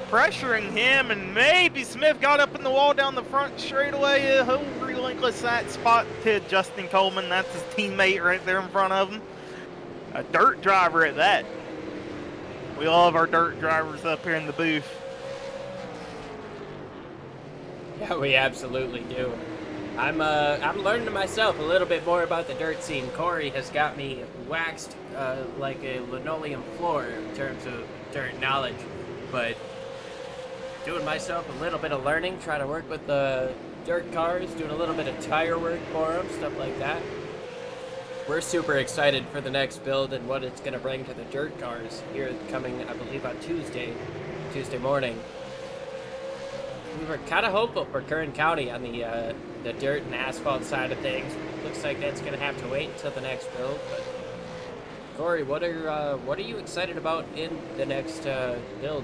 pressuring him, and maybe Smith got up in the wall down the front straightaway. He'll relinquish that spot to Justin Coleman. That's his teammate right there in front of him. A dirt driver at that. We love our dirt drivers up here in the booth. Yeah, we absolutely do. I'm learning myself a little bit more about the dirt scene. Corey has got me waxed like a linoleum floor in terms of dirt knowledge, but doing myself a little bit of learning, trying to work with the dirt cars, doing a little bit of tire work for them, stuff like that. We're super excited for the next build and what it's going to bring to the dirt cars here coming, I believe, on Tuesday morning. We were kind of hopeful for Kern County on the dirt and asphalt side of things. Looks like that's going to have to wait until the next build. But Corey, what are you excited about in the next build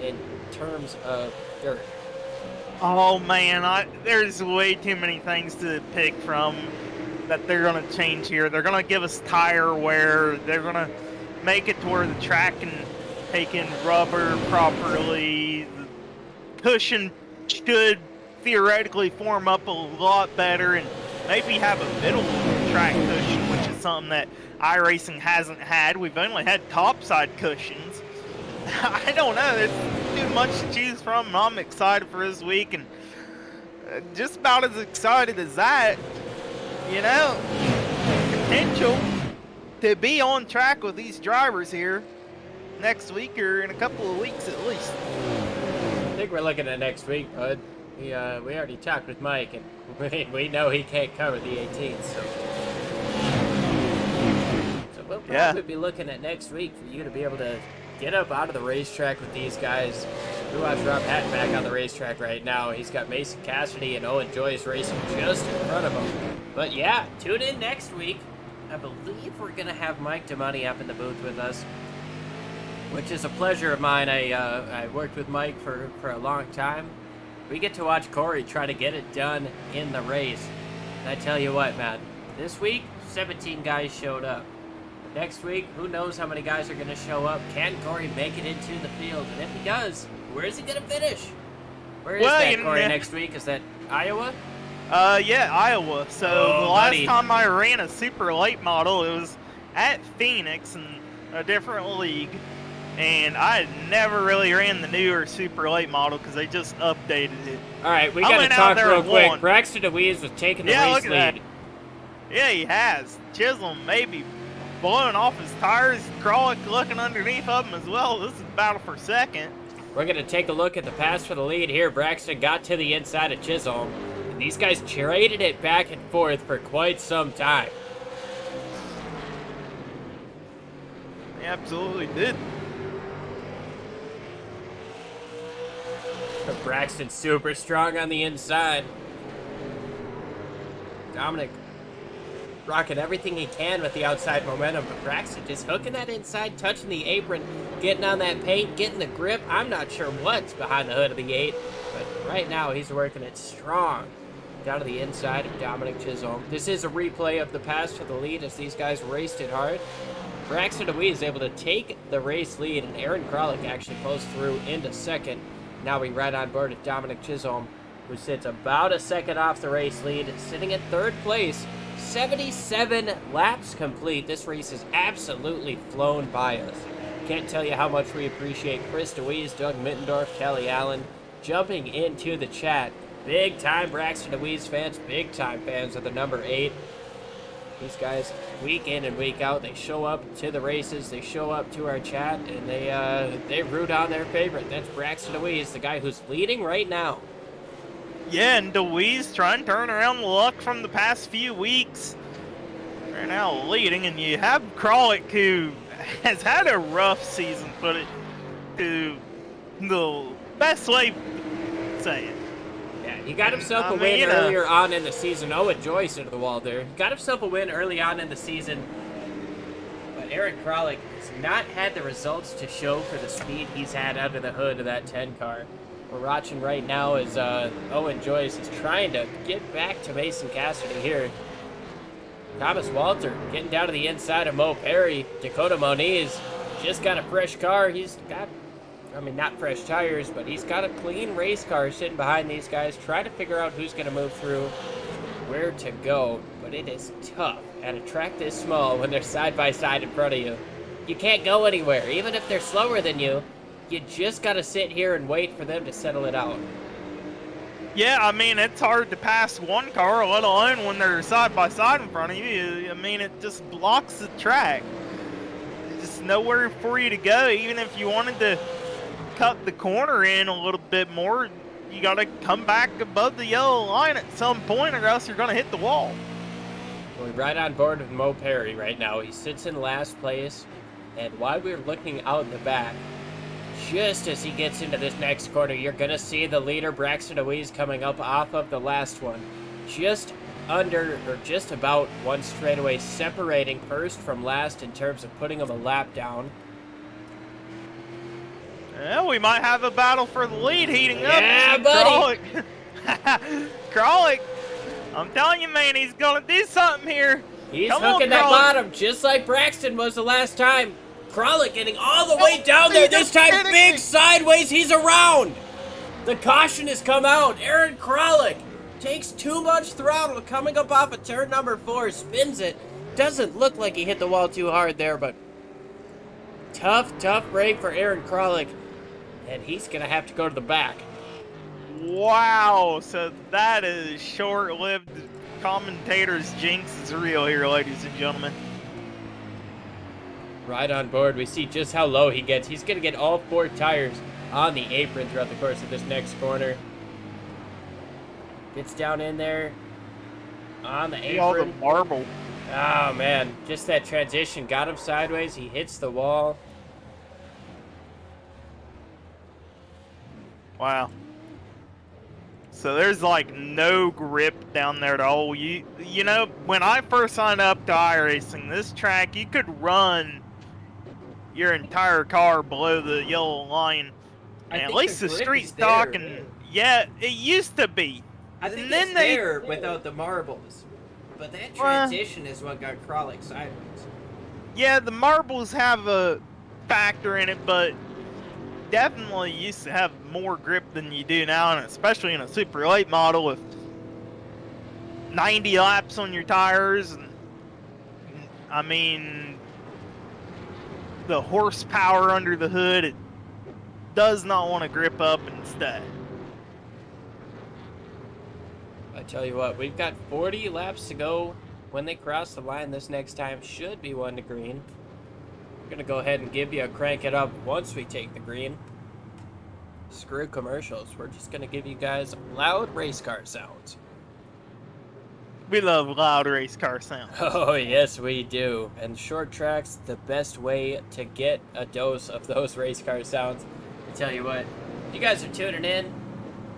in terms of dirt? Oh man, there's way too many things to pick from that they're going to change here. They're going to give us tire wear. They're going to make it to where the track can take in rubber properly. The cushion should theoretically form up a lot better and maybe have a middle track cushion, which is something that iRacing hasn't had. We've only had topside cushions. I don't know. There's too much to choose from. I'm excited for this week, and just about as excited as that, you know, potential to be on track with these drivers here next week or in a couple of weeks at least. I think we're looking at next week, bud. We already talked with Mike, and we know he can't cover the 18th, so we'll probably be looking at next week for you to be able to get up out of the racetrack with these guys. We watch Rob Hatton back on the racetrack right now. He's got Mason Cassidy and Owen Joyce racing just in front of him. But yeah, tune in next week. I believe we're going to have Mike DeMoney up in the booth with us, which is a pleasure of mine. I worked with Mike for a long time. We get to watch Corey try to get it done in the race. And I tell you what, man, this week, 17 guys showed up. Next week, who knows how many guys are going to show up. Can Corey make it into the field? And if he does, where is he going to finish? Where is that, Corey, next week? Is that Iowa? Yeah, Iowa. So the last time I ran a super late model, it was at Phoenix in a different league. and I never really ran the newer super late model because they just updated it. All right, we I got to went out talk there real and quick. won. Braxton DeWeese was taking the Yeah, race look at lead. Yeah, he has. Chisholm maybe blowing off his tires. Kralik looking underneath of him as well. This is a battle for second. We're going to take a look at the pass for the lead here. Braxton got to the inside of Chisholm. And these guys traded it back and forth for quite some time. They absolutely did. But Braxton super strong on the inside. Dominic rocking everything he can with the outside momentum, but Braxton just hooking that inside, touching the apron, getting on that paint, getting the grip. I'm not sure what's behind the hood of the 8, but right now he's working it strong down to the inside of Dominic Chisholm. This is a replay of the pass for the lead as these guys raced it hard. Braxton DeWee is able to take the race lead, and Aaron Kralik actually pulls through into second. Now we ride on board with Dominic Chisholm, who sits about a second off the race lead, sitting at third place. 77 laps complete. This race has absolutely flown by us. Can't tell you how much we appreciate Chris DeWeese, Doug Mittendorf, Kelly Allen jumping into the chat. Big time Braxton DeWeese fans, big time fans of the number 8. These guys, week in and week out, they show up to the races, they show up to our chat, and they root on their favorite. That's Braxton DeWeese, the guy who's leading right now. Yeah, and DeWeese trying to turn around the luck from the past few weeks. They're now leading, and you have Kralik, who has had a rough season, put it to the best way to say it. Yeah, he got himself a win earlier on in the season. Owen Joyce into the wall there. Got himself a win early on in the season, but Aaron Kralik has not had the results to show for the speed he's had under the hood of that 10 car. We're watching right now as Owen Joyce is trying to get back to Mason Cassidy here. Thomas Walter getting down to the inside of Mo Perry. Dakota Moniz just got a fresh car. He's got, I mean, not fresh tires, but he's got a clean race car sitting behind these guys, trying to figure out who's going to move through, where to go. But it is tough at a track this small when they're side by side in front of you. You can't go anywhere, even if they're slower than you. You just got to sit here and wait for them to settle it out. Yeah, I mean, it's hard to pass one car, let alone when they're side by side in front of you. I mean, it just blocks the track. There's just nowhere for you to go. Even if you wanted to cut the corner in a little bit more, you got to come back above the yellow line at some point, or else you're going to hit the wall. We're right on board with Mo Perry right now. He sits in last place, and while we're looking out in the back, just as he gets into this next corner, you're going to see the leader, Braxton DeWeese, coming up off of the last one. Just under, or just about one straightaway, separating first from last in terms of putting him a lap down. Yeah, we might have a battle for the lead heating up. Yeah, buddy. Kralik, I'm telling you, man, he's going to do something here. He's hooking that bottom, just like Braxton was the last time. Kralik getting all the way down there. This time, big sideways. He's around. The caution has come out. Aaron Kralik takes too much throttle coming up off of turn number 4. Spins it. Doesn't look like he hit the wall too hard there, but tough break for Aaron Kralik. And he's going to have to go to the back. Wow. So that is short-lived. Commentator's jinx is real here, ladies and gentlemen. Right on board. We see just how low he gets. He's going to get all 4 tires on the apron throughout the course of this next corner. Gets down in there on the apron. All the marble. Oh, man. Just that transition got him sideways. He hits the wall. Wow. So there's like no grip down there at all. You know, when I first signed up to iRacing, this track, you could run your entire car below the yellow line. And at least the street stock, and yeah, it used to be. I think it's there without the marbles. But that transition is what got Kralik sideways. Yeah, the marbles have a factor in it, but definitely used to have more grip than you do now, and especially in a super late model with 90 laps on your tires. And I mean, the horsepower under the hood, it does not want to grip up and stay. I tell you what, we've got 40 laps to go. When they cross the line this next time, should be 1 to green. We're going to go ahead and give you a crank it up once we take the green. Screw commercials. We're just going to give you guys loud race car sounds. We love loud race car sounds. Oh, yes, we do. And short tracks, the best way to get a dose of those race car sounds. I tell you what, you guys are tuning in.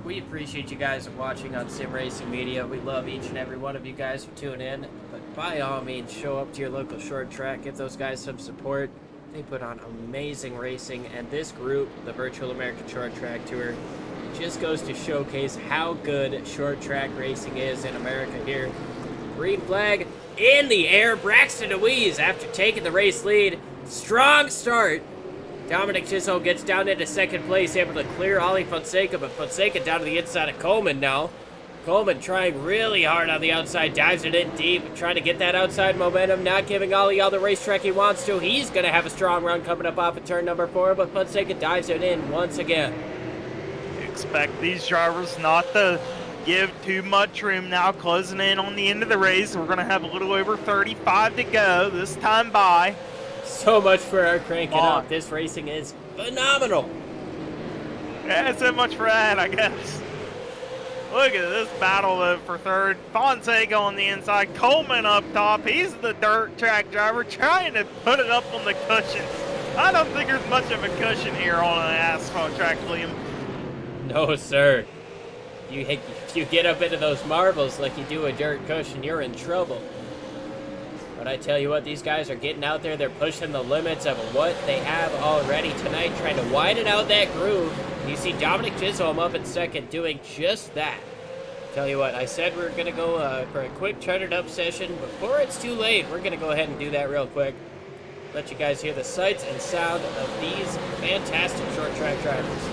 We appreciate you guys watching on Sim Racing Media. We love each and every one of you guys who tune in. But by all means, show up to your local short track. Give those guys some support. They put on amazing racing. And this group, the Virtual American Short Track Tour, just goes to showcase how good short track racing is in America here. Green flag in the air. Braxton DeWeese, after taking the race lead. Strong start. Dominic Chisholm gets down into second place, able to clear Ollie Fonseca, but Fonseca down to the inside of Coleman now. Coleman trying really hard on the outside, dives it in deep, trying to get that outside momentum, not giving Ollie all the racetrack he wants to. He's going to have a strong run coming up off of turn number 4, but Fonseca dives it in once again. Expect these drivers not to give too much room now, closing in on the end of the race. We're going to have a little over 35 to go this time by. So much for our cranking up. This racing is phenomenal. Yeah, so much for that, I guess. Look at this battle though for third. Fonseca on the inside, Coleman up top. He's the dirt track driver trying to put it up on the cushion. I don't think there's much of a cushion here on an asphalt track, Liam. No, sir. If you get up into those marbles like you do a dirt cushion, you're in trouble. But I tell you what, these guys are getting out there. They're pushing the limits of what they have already tonight, trying to widen out that groove. You see Dominic Chisholm up in second doing just that. Tell you what, I said we were going to go for a quick chartered up session. Before it's too late, we're going to go ahead and do that real quick. Let you guys hear the sights and sound of these fantastic short track drivers.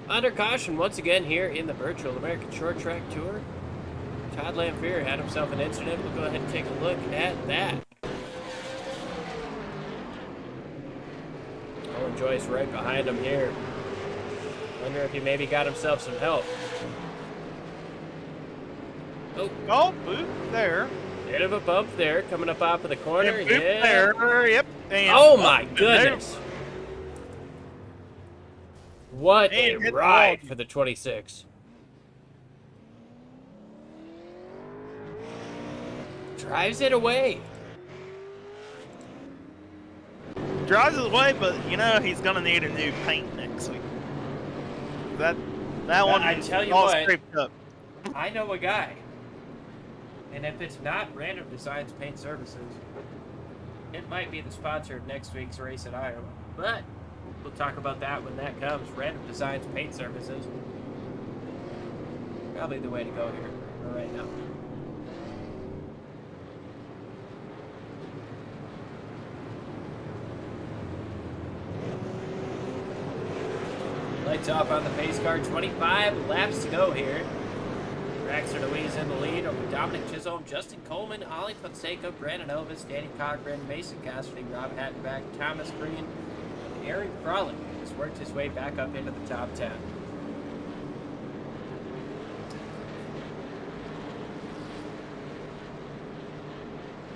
Under caution once again here in the Virtual American Short Track Tour. Todd Lamphere had himself an incident. We'll go ahead and take a look at that. Owen Joyce right behind him here. Wonder if he maybe got himself some help. Oh, boot there. Bit of a bump there coming up off of the corner. Yeah, there, yep. And, Oh my goodness! What a Man, hit the ride wall. for the 26. Drives it away. Drives it away, but you know he's gonna need a new paint next week. That one I tell you all what. scraped up. I know a guy, and if it's not Random Designs Paint Services, it might be the sponsor of next week's race at Iowa. But we'll talk about that when that comes. Random Designs Paint Services. Probably the way to go here for right now. Lights off on the pace car. 25 laps to go here. Braxton Louise in the lead over Dominic Chisholm, Justin Coleman, Ollie Fonseca, Brandon Elvis, Danny Cochran, Mason Cassidy, Rob Hattenback, Thomas Green, and Aaron Frolic has worked his way back up into the top 10.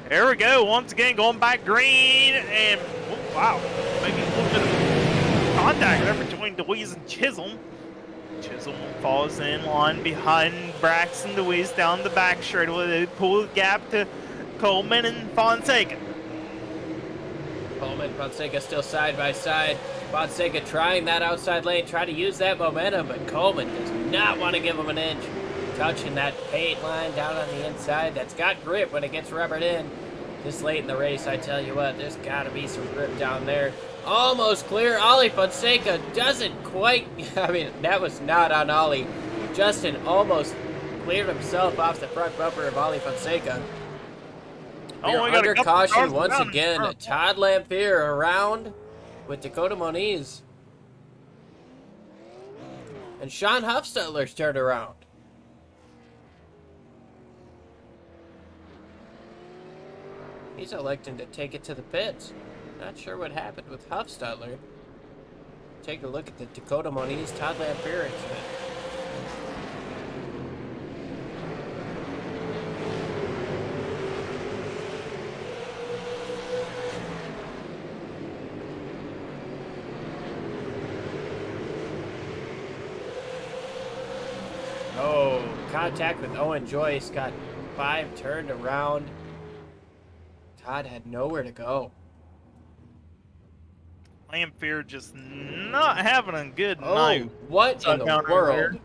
There we go. Once again, going back green, and oh, wow, maybe a little bit of contact there between DeWeese and Chisholm. Chisholm falls in line behind Braxton DeWeese down the back straightaway. They pull the gap to Coleman and Fonseca. Coleman and Fonseca still side by side. Fonseca trying that outside lane, trying to use that momentum, but Coleman does not want to give him an inch. Touching that paint line down on the inside that's got grip when it gets rubbered in. This late in the race, I tell you what, there's got to be some grip down there. Almost clear. Ollie Fonseca doesn't quite, I mean, that was not on Ollie. Justin almost cleared himself off the front bumper of Ollie Fonseca. We're under caution once again. Todd Lamphere around with Dakota Moniz. And Sean Huffstetler's turned around. He's electing to take it to the pits. Not sure what happened with Huffstetler. Take a look at the Dakota Moniz, Todd Lamphere incident. Oh, contact with Owen Joyce, got 5 turned around. Todd had nowhere to go. Lamphere just not having a good night. What in the world?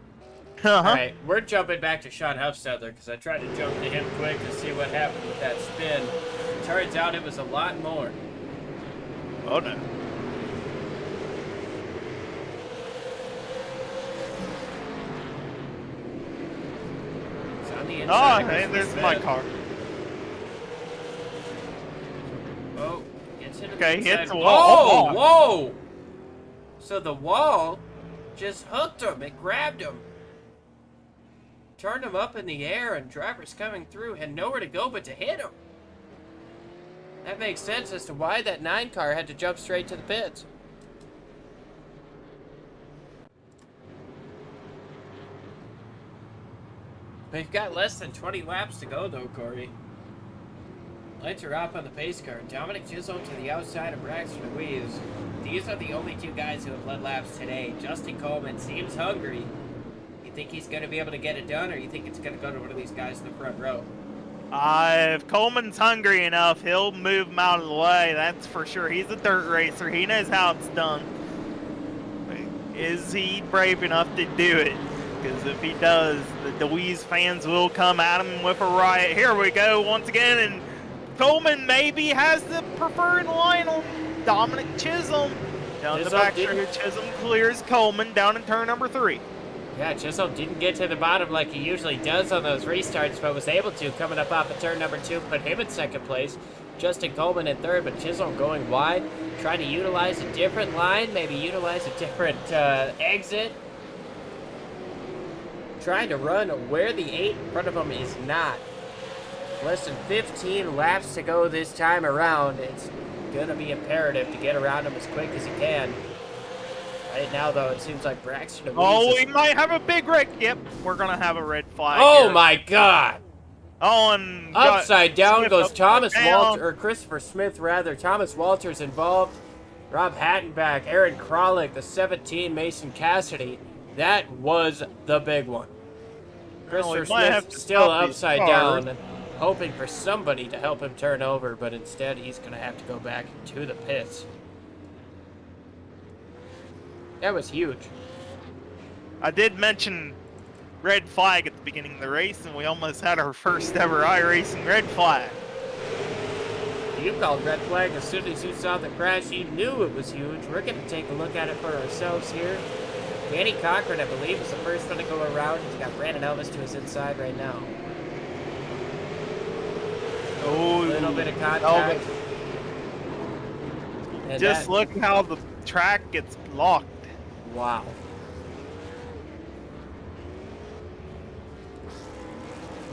All right, we're jumping back to Sean Huffstetler because I tried to jump to him quick to see what happened with that spin. Turns out it was a lot more. Oh no. It's on the inside. Oh, okay, there's my car. Oh, gets hit. Okay, hits the wall. Oh, whoa! So the wall just hooked him. It grabbed him. Turned him up in the air, and drivers coming through had nowhere to go but to hit him. That makes sense as to why that 9 car had to jump straight to the pits. We've got less than 20 laps to go, though, Corey. Lights are off on the pace car. Dominic Chisholm to the outside of Braxton Louise. These are the only 2 guys who have led laps today. Justin Coleman seems hungry. You think he's going to be able to get it done, or you think it's going to go to one of these guys in the front row? If Coleman's hungry enough, he'll move him out of the way. That's for sure. He's a dirt racer. He knows how it's done. Is he brave enough to do it? Because if he does, the DeWeese fans will come at him with a riot. Here we go once again, and Coleman maybe has the preferred line on Dominic Chisholm. Down the back straight, Chisholm clears Coleman down in turn number 3. Yeah, Chisholm didn't get to the bottom like he usually does on those restarts, but was able to coming up off of turn number 2, put him in 2nd place. Justin Coleman in 3rd, but Chisholm going wide, trying to utilize a different line, maybe utilize a different exit. Trying to run where the 8 in front of him is not. Less than 15 laps to go this time around. It's going to be imperative to get around him as quick as he can. Right now, though, it seems like Braxton... Oh, we might have a big wreck. Yep, we're going to have a red flag. Oh, here. my God! Oh, and Upside down Smith goes upside Thomas down. Walter, or Christopher Smith rather. Thomas Walter's involved. Rob Hattenback, Aaron Krolick, the 17, Mason Cassidy. That was the big one. Well, we Christopher might have Smith to still stop these upside cars. down, hoping for somebody to help him turn over, but instead he's going to have to go back to the pits. That was huge. I did mention red flag at the beginning of the race, and we almost had our first ever iRacing red flag. You called red flag as soon as you saw the crash. You knew it was huge. We're going to take a look at it for ourselves here. Danny Cochran, I believe, is the first one to go around. He's got Brandon Elvis to his inside right now. Oh, A little bit of contact. And just look how the track gets locked. Wow.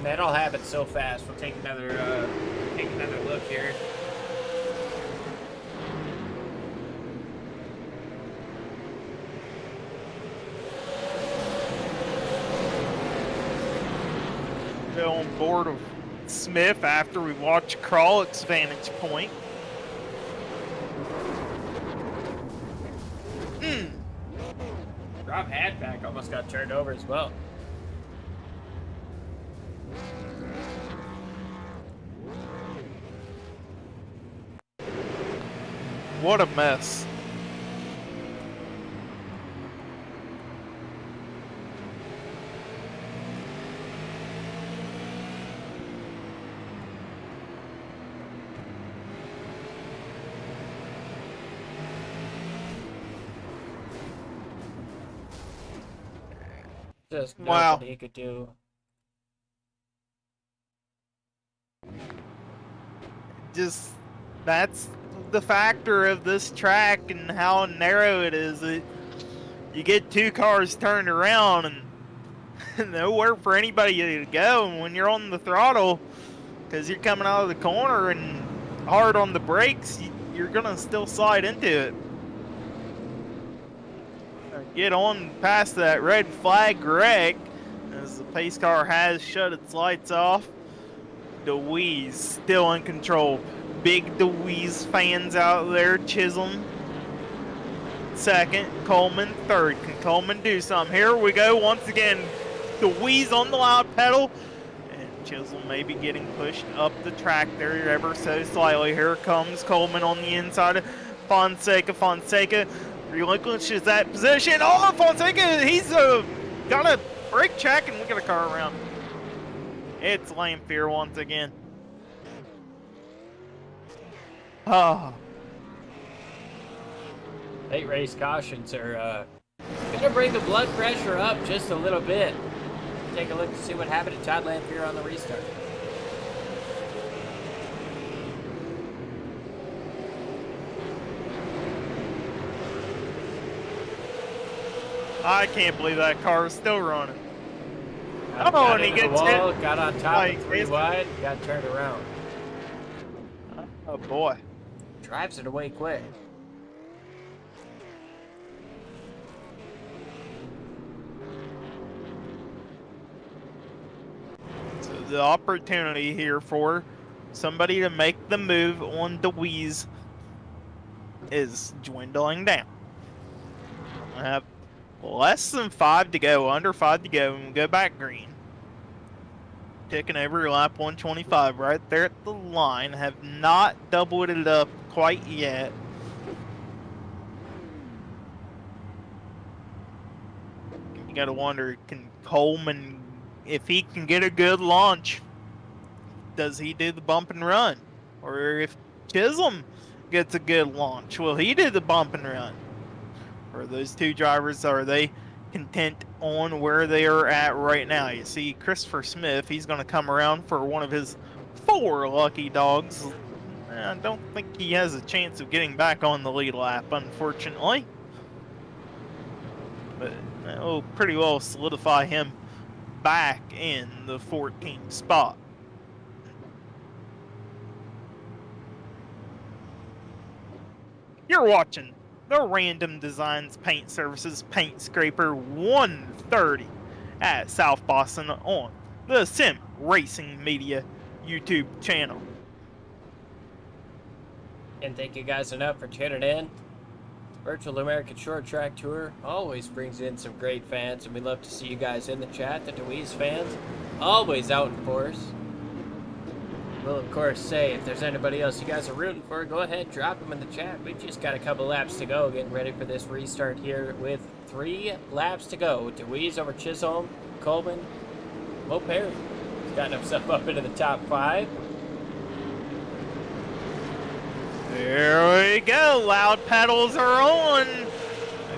That all happened so fast. We'll take another look here. Go on board of Smith after we watch Krolick's vantage point. Rob Hadback almost got turned over as well. What a mess. Just Wow. nothing he could do. Just, that's the factor of this track and how narrow it is. You get two cars turned around and nowhere for anybody to go. And when you're on the throttle, because you're coming out of the corner and hard on the brakes, you're going to still slide into it. Get on past that red flag wreck as the pace car has shut its lights off. DeWeese still in control. Big DeWeese fans out there. Chisholm second, Coleman third. Can Coleman do something? Here we go once again. DeWeese on the loud pedal, and Chisholm may be getting pushed up the track there ever so slightly. Here comes Coleman on the inside of Fonseca. Fonseca relinquishes that position. Oh, Fonseca, he's got a brake check, and we got a car around. It's Lamphere once again. Oh. Late race cautions are going to bring the blood pressure up just a little bit. Take a look to see what happened to Todd Lamphere on the restart. I can't believe that car is still running. Got and he into the gets wall, hit. got on top Like, of 3 wide, got turned around. Oh boy. Drives it away quick. So the opportunity here for somebody to make the move on DeWeese is dwindling down. I have less than 5 to go, under 5 to go, and we'll go back green. Taking every lap 125 right there at the line. Have not doubled it up quite yet. You gotta wonder, can Coleman, if he can get a good launch, does he do the bump and run? Or if Chisholm gets a good launch, will he do the bump and run? Or those two drivers, are they content on where they are at right now? You see Christopher Smith, he's going to come around for one of his 4 lucky dogs. I don't think he has a chance of getting back on the lead lap, unfortunately. But that will pretty well solidify him back in the 14th spot. You're watching the Random Designs Paint Services Paint Scraper 130 at South Boston on the Sim Racing Media YouTube channel. And thank you guys enough for tuning in. Virtual American Short Track Tour always brings in some great fans, and we love to see you guys in the chat. The Deweese fans, always out in force. We'll, of course, say if there's anybody else you guys are rooting for, go ahead, drop them in the chat. We've just got a couple laps to go, getting ready for this restart here with 3 laps to go. Deweese over Chisholm, Coleman, Mo Perry. He's gotten himself up into the top 5. There we go. Loud pedals are on.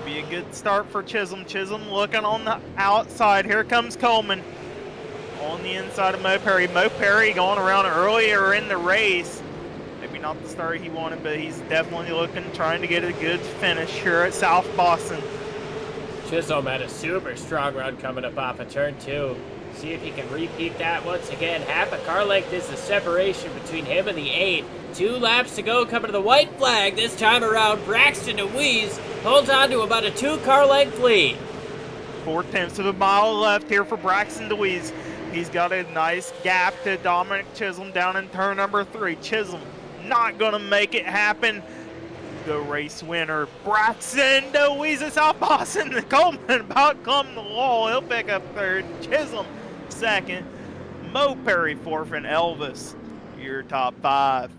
Maybe a good start for Chisholm. Chisholm looking on the outside. Here comes Coleman on the inside of Mo Perry. Mo Perry going around earlier in the race. Maybe not the start he wanted, but he's definitely looking, trying to get a good finish here at South Boston. Chisholm had a super strong run coming up off of turn 2. See if he can repeat that once again. Half a car length is the separation between him and the 8. 2 laps to go, coming to the white flag. This time around, Braxton DeWeese holds on to about a 2-car length lead. 4/10 of a mile left here for Braxton DeWeese. He's got a nice gap to Dominic Chisholm down in turn number 3. Chisholm not going to make it happen. The race winner, Braxton DeWeese at South Boston. Coleman about come the wall. He'll pick up 3rd. Chisholm 2nd. Mo Perry 4th, and Elvis your top 5.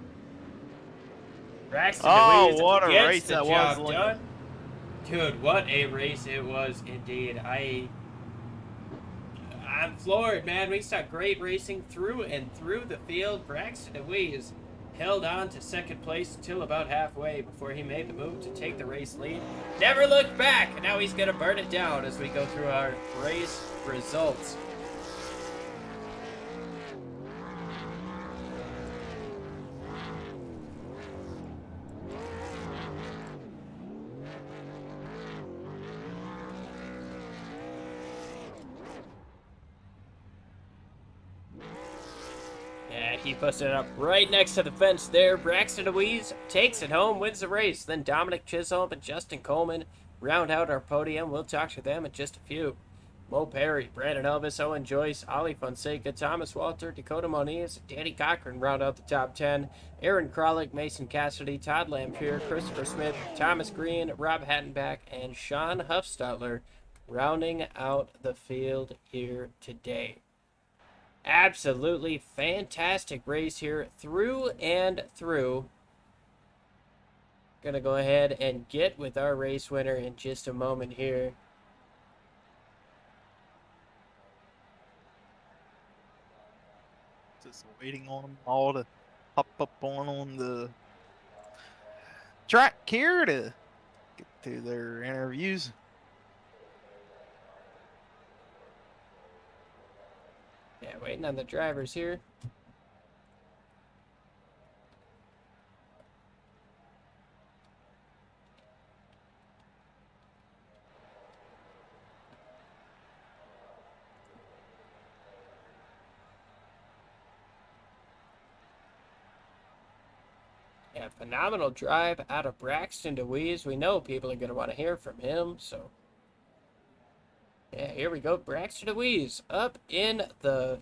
Braxton DeWeese what a gets race the that job was. done. Dude, what a race it was indeed. I'm floored, man. We saw great racing through and through the field. Braxton DeWeese held on to 2nd place until about halfway before he made the move to take the race lead. Never looked back, and now he's going to burn it down as we go through our race results. Yeah, he puts it up right next to the fence there. Braxton DeWeese takes it home, wins the race. Then Dominic Chisholm and Justin Coleman round out our podium. We'll talk to them in just a few. Mo Perry, Brandon Elvis, Owen Joyce, Ali Fonseca, Thomas Walter, Dakota Moniz, Danny Cochran round out the top 10. Aaron Kralik, Mason Cassidy, Todd Lampier, Christopher Smith, Thomas Green, Rob Hattenbach, and Sean Huffstutler rounding out the field here today. Absolutely fantastic race here through and through. Gonna go ahead and get with our race winner in just a moment here. Just waiting on them all to hop up on the track here to get to their interviews. Yeah, waiting on the drivers here. Yeah, phenomenal drive out of Braxton DeWeese. We know people are going to want to hear from him, so. Yeah, here we go. Braxton DeWeese up in the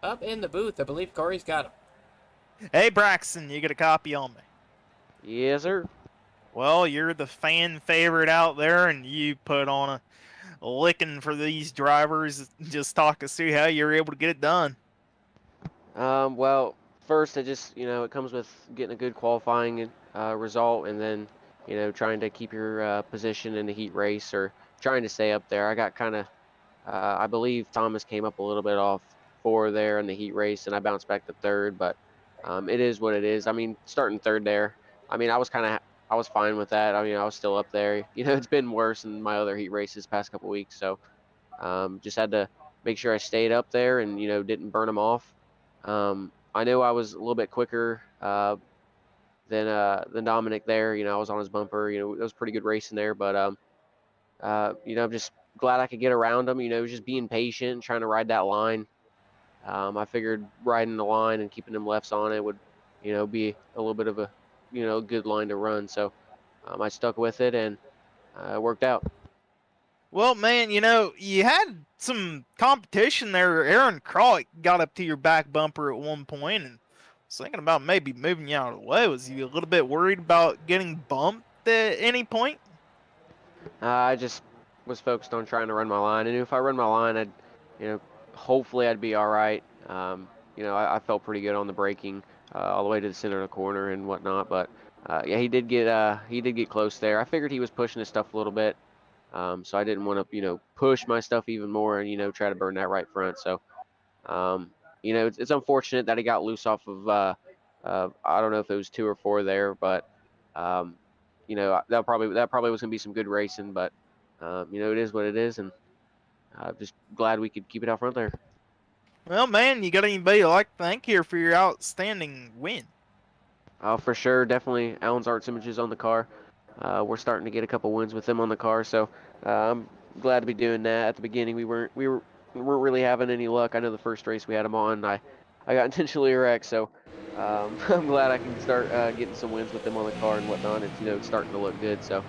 booth. I believe Corey's got him. Hey, Braxton, you get a copy on me? Yes, sir. Well, you're the fan favorite out there, and you put on a licking for these drivers. Just talk us through how you're able to get it done. Well, first, it comes with getting a good qualifying result, and then, trying to keep your position in the heat race or trying to stay up there. I got kind of, I believe Thomas came up a little bit off 4 there in the heat race, and I bounced back to 3rd, but it is what it is. I mean, starting 3rd there, I mean, I was fine with that. I mean, I was still up there. It's been worse in my other heat races past couple weeks, so just had to make sure I stayed up there and, didn't burn them off. I know I was a little bit quicker than Dominic there. I was on his bumper. It was pretty good racing there, but I'm just glad I could get around him. Just being patient, trying to ride that line. I figured riding the line and keeping them lefts on it would, be a little bit of a, good line to run. So I stuck with it, and it worked out. Well, man, you had some competition there. Aaron Crawley got up to your back bumper at one point, and was thinking about maybe moving you out of the way. Was you a little bit worried about getting bumped at any point? I just was focused on trying to run my line. I knew if I run my line, you know, hopefully I'd be all right. I felt pretty good on the braking all the way to the center of the corner and whatnot. But yeah, he did get close there. I figured he was pushing his stuff a little bit, so I didn't want to push my stuff even more and try to burn that right front. So it's unfortunate that he got loose off of I don't know if it was two or four there, but um, that probably was gonna be some good racing, but it is what it is, and I'm just glad we could keep it out front there. Well, man, you got anybody to like to thank here for your outstanding win? For sure, definitely Alan's Arts Images on the car. We're starting to get a couple wins with them on the car, so I'm glad to be doing that. At the beginning, we weren't really having any luck. I know the first race we had them on, I got intentionally wrecked, so I'm glad I can start getting some wins with them on the car and whatnot. It's starting to look good. So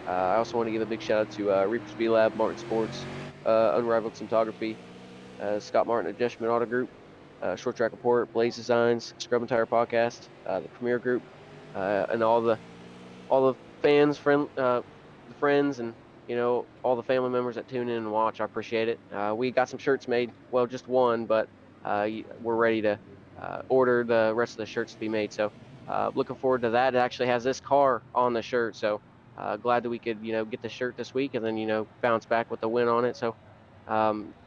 I also want to give a big shout out to Reaper Speed Lab, Martin Sports, Unrivaled Cinematography, Scott Martin at Jeshman Auto Group, Short Track Report, Blaze Designs, Scrub and Tire Podcast, the Premier Group, and all the fans, the friends, and all the family members that tune in and watch. I appreciate it. We got some shirts made. Well, just one, but we're ready to order the rest of the shirts to be made. So looking forward to that. It actually has this car on the shirt, so glad that we could get the shirt this week and then bounce back with the win on it. So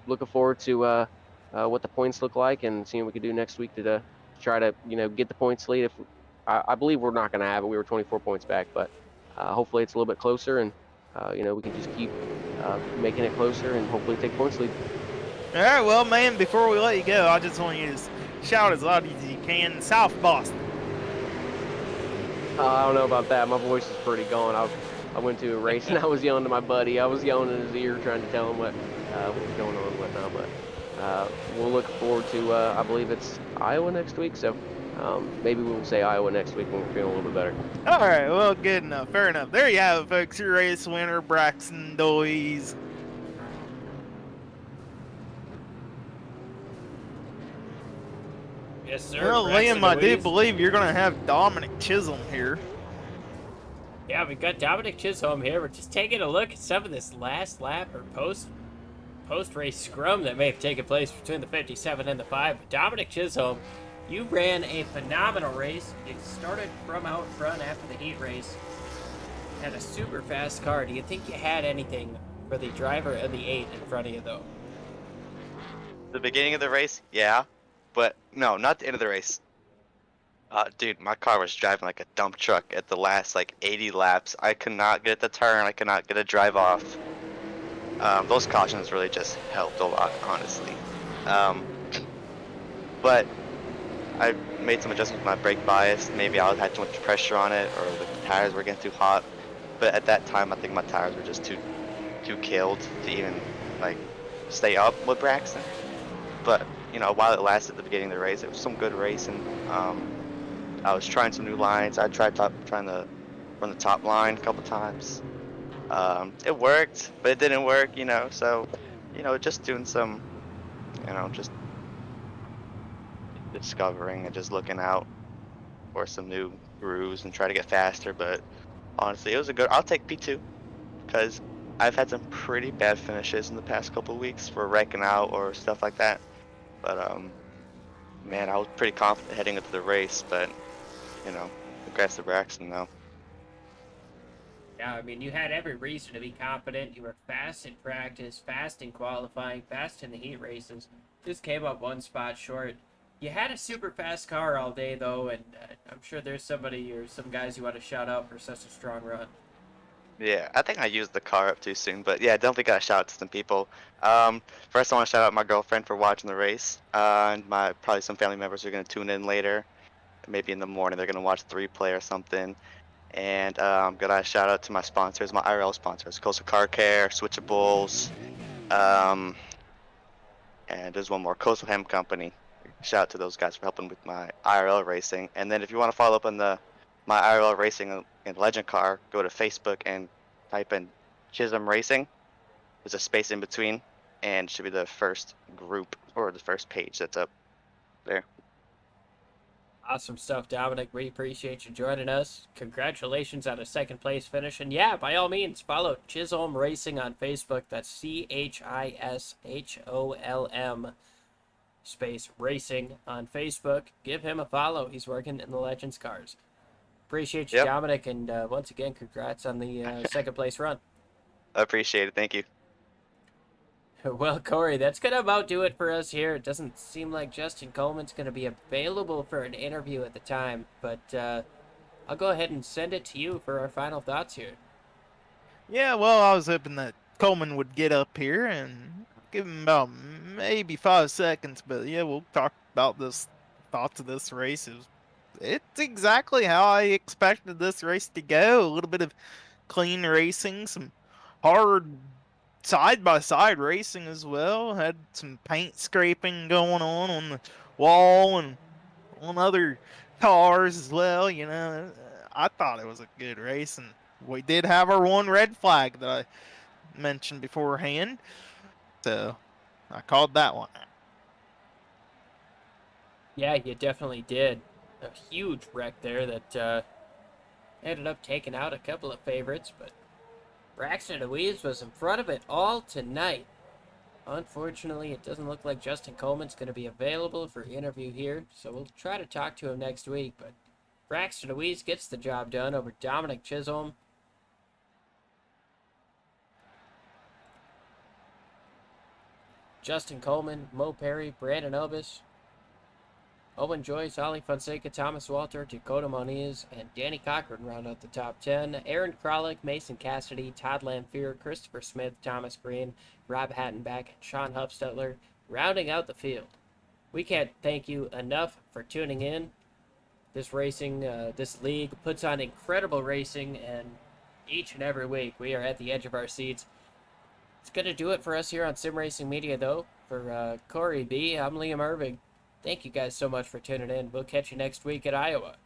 looking forward to what the points look like and seeing what we could do next week to try to get the points lead. If I believe we're not going to have it, we were 24 points back, but hopefully it's a little bit closer, and we can just keep making it closer and hopefully take points lead. All right, well, man, before we let you go, I just want you to shout as loud as you can, South Boston. I don't know about that. My voice is pretty gone. I went to a race and I was yelling to my buddy. I was yelling in his ear trying to tell him what was going on and whatnot. But we'll look forward to, I believe it's Iowa next week. So maybe we'll say Iowa next week when we're feeling a little bit better. All right, well, good enough. Fair enough. There you have it, folks. Your race winner, Braxton Doise. Yes, sir. Well, Braxton Liam, I do Doise. believe you're going to have Dominic Chisholm here. Yeah, we've got Dominic Chisholm here. We're just taking a look at some of this last lap or post-race scrum that may have taken place between the 57 and the 5. But Dominic Chisholm, you ran a phenomenal race. You started from out front after the heat race. Had a super fast car. Do you think you had anything for the driver of the 8 in front of you, though? The beginning of the race, yeah, but no, not the end of the race. Dude, my car was driving like a dump truck at the last 80 laps. I could not get the turn. I could not get a drive off. Those cautions really just helped a lot, honestly. But I made some adjustments with my brake bias. Maybe I had too much pressure on it, or the tires were getting too hot. But at that time, I think my tires were just too killed to even stay up with Braxton. But while it lasted at the beginning of the race, it was some good racing. I was trying some new lines. I tried trying to run the top line a couple times. It worked, but it didn't work, So, just doing some, just discovering and just looking out for some new grooves and try to get faster. But honestly, it was I'll take P2 because I've had some pretty bad finishes in the past couple of weeks for wrecking out or stuff like that. But man, I was pretty confident heading into the race, but congrats to Braxton though. Yeah, I mean, you had every reason to be confident. You were fast in practice, fast in qualifying, fast in the heat races. Just came up one spot short. You had a super fast car all day, though, and I'm sure there's somebody or some guys you want to shout out for such a strong run. Yeah, I think I used the car up too soon, but yeah, definitely got to shout out to some people. First I want to shout out my girlfriend for watching the race, and probably some family members are going to tune in later. Maybe in the morning they're going to watch the replay or something. And I'm going to shout out to my sponsors, my IRL sponsors, Coastal Car Care, Switchables, and there's one more, Coastal Hemp Company. Shout out to those guys for helping with my IRL racing. And then if you want to follow up on my IRL racing in Legend Car, go to Facebook and type in Chisholm Racing. there's a space in between, and it should be the first group or the first page that's up there. Awesome stuff, Dominic. We appreciate you joining us. Congratulations on a second place finish. And yeah, by all means, follow Chisholm Racing on Facebook. That's CHISHOLM space racing on Facebook. Give him a follow. He's working in the Legends cars. Appreciate you, Yep. Dominic. And once again, congrats on the second place run. I appreciate it. Thank you. Well, Corey, that's going to about do it for us here. It doesn't seem like Justin Coleman's going to be available for an interview at the time, but I'll go ahead and send it to you for our final thoughts here. Yeah, well, I was hoping that Coleman would get up here and give him about maybe 5 seconds, but yeah, we'll talk about this thoughts of this race. It's exactly how I expected this race to go. A little bit of clean racing, some hard side-by-side racing as well. Had some paint scraping going on the wall and on other cars as well. You know, I thought it was a good race, and we did have our one red flag that I mentioned beforehand, so I called that one. Yeah, you definitely did. A huge wreck there that ended up taking out a couple of favorites, but Braxton Louise was in front of it all tonight. Unfortunately, it doesn't look like Justin Coleman's going to be available for interview here, so we'll try to talk to him next week, but Braxton Louise gets the job done over Dominic Chisholm. Justin Coleman, Mo Perry, Brandon Elvis, Owen Joyce, Ali Fonseca, Thomas Walter, Dakota Moniz, and Danny Cochran round out the top 10. Aaron Kralik, Mason Cassidy, Todd Lamphere, Christopher Smith, Thomas Green, Rob Hattenback, and Sean Hufstetler rounding out the field. We can't thank you enough for tuning in. This league puts on incredible racing, and each and every week we are at the edge of our seats. It's going to do it for us here on Sim Racing Media, though. For Corey B., I'm Liam Irving. Thank you guys so much for tuning in. We'll catch you next week at Iowa.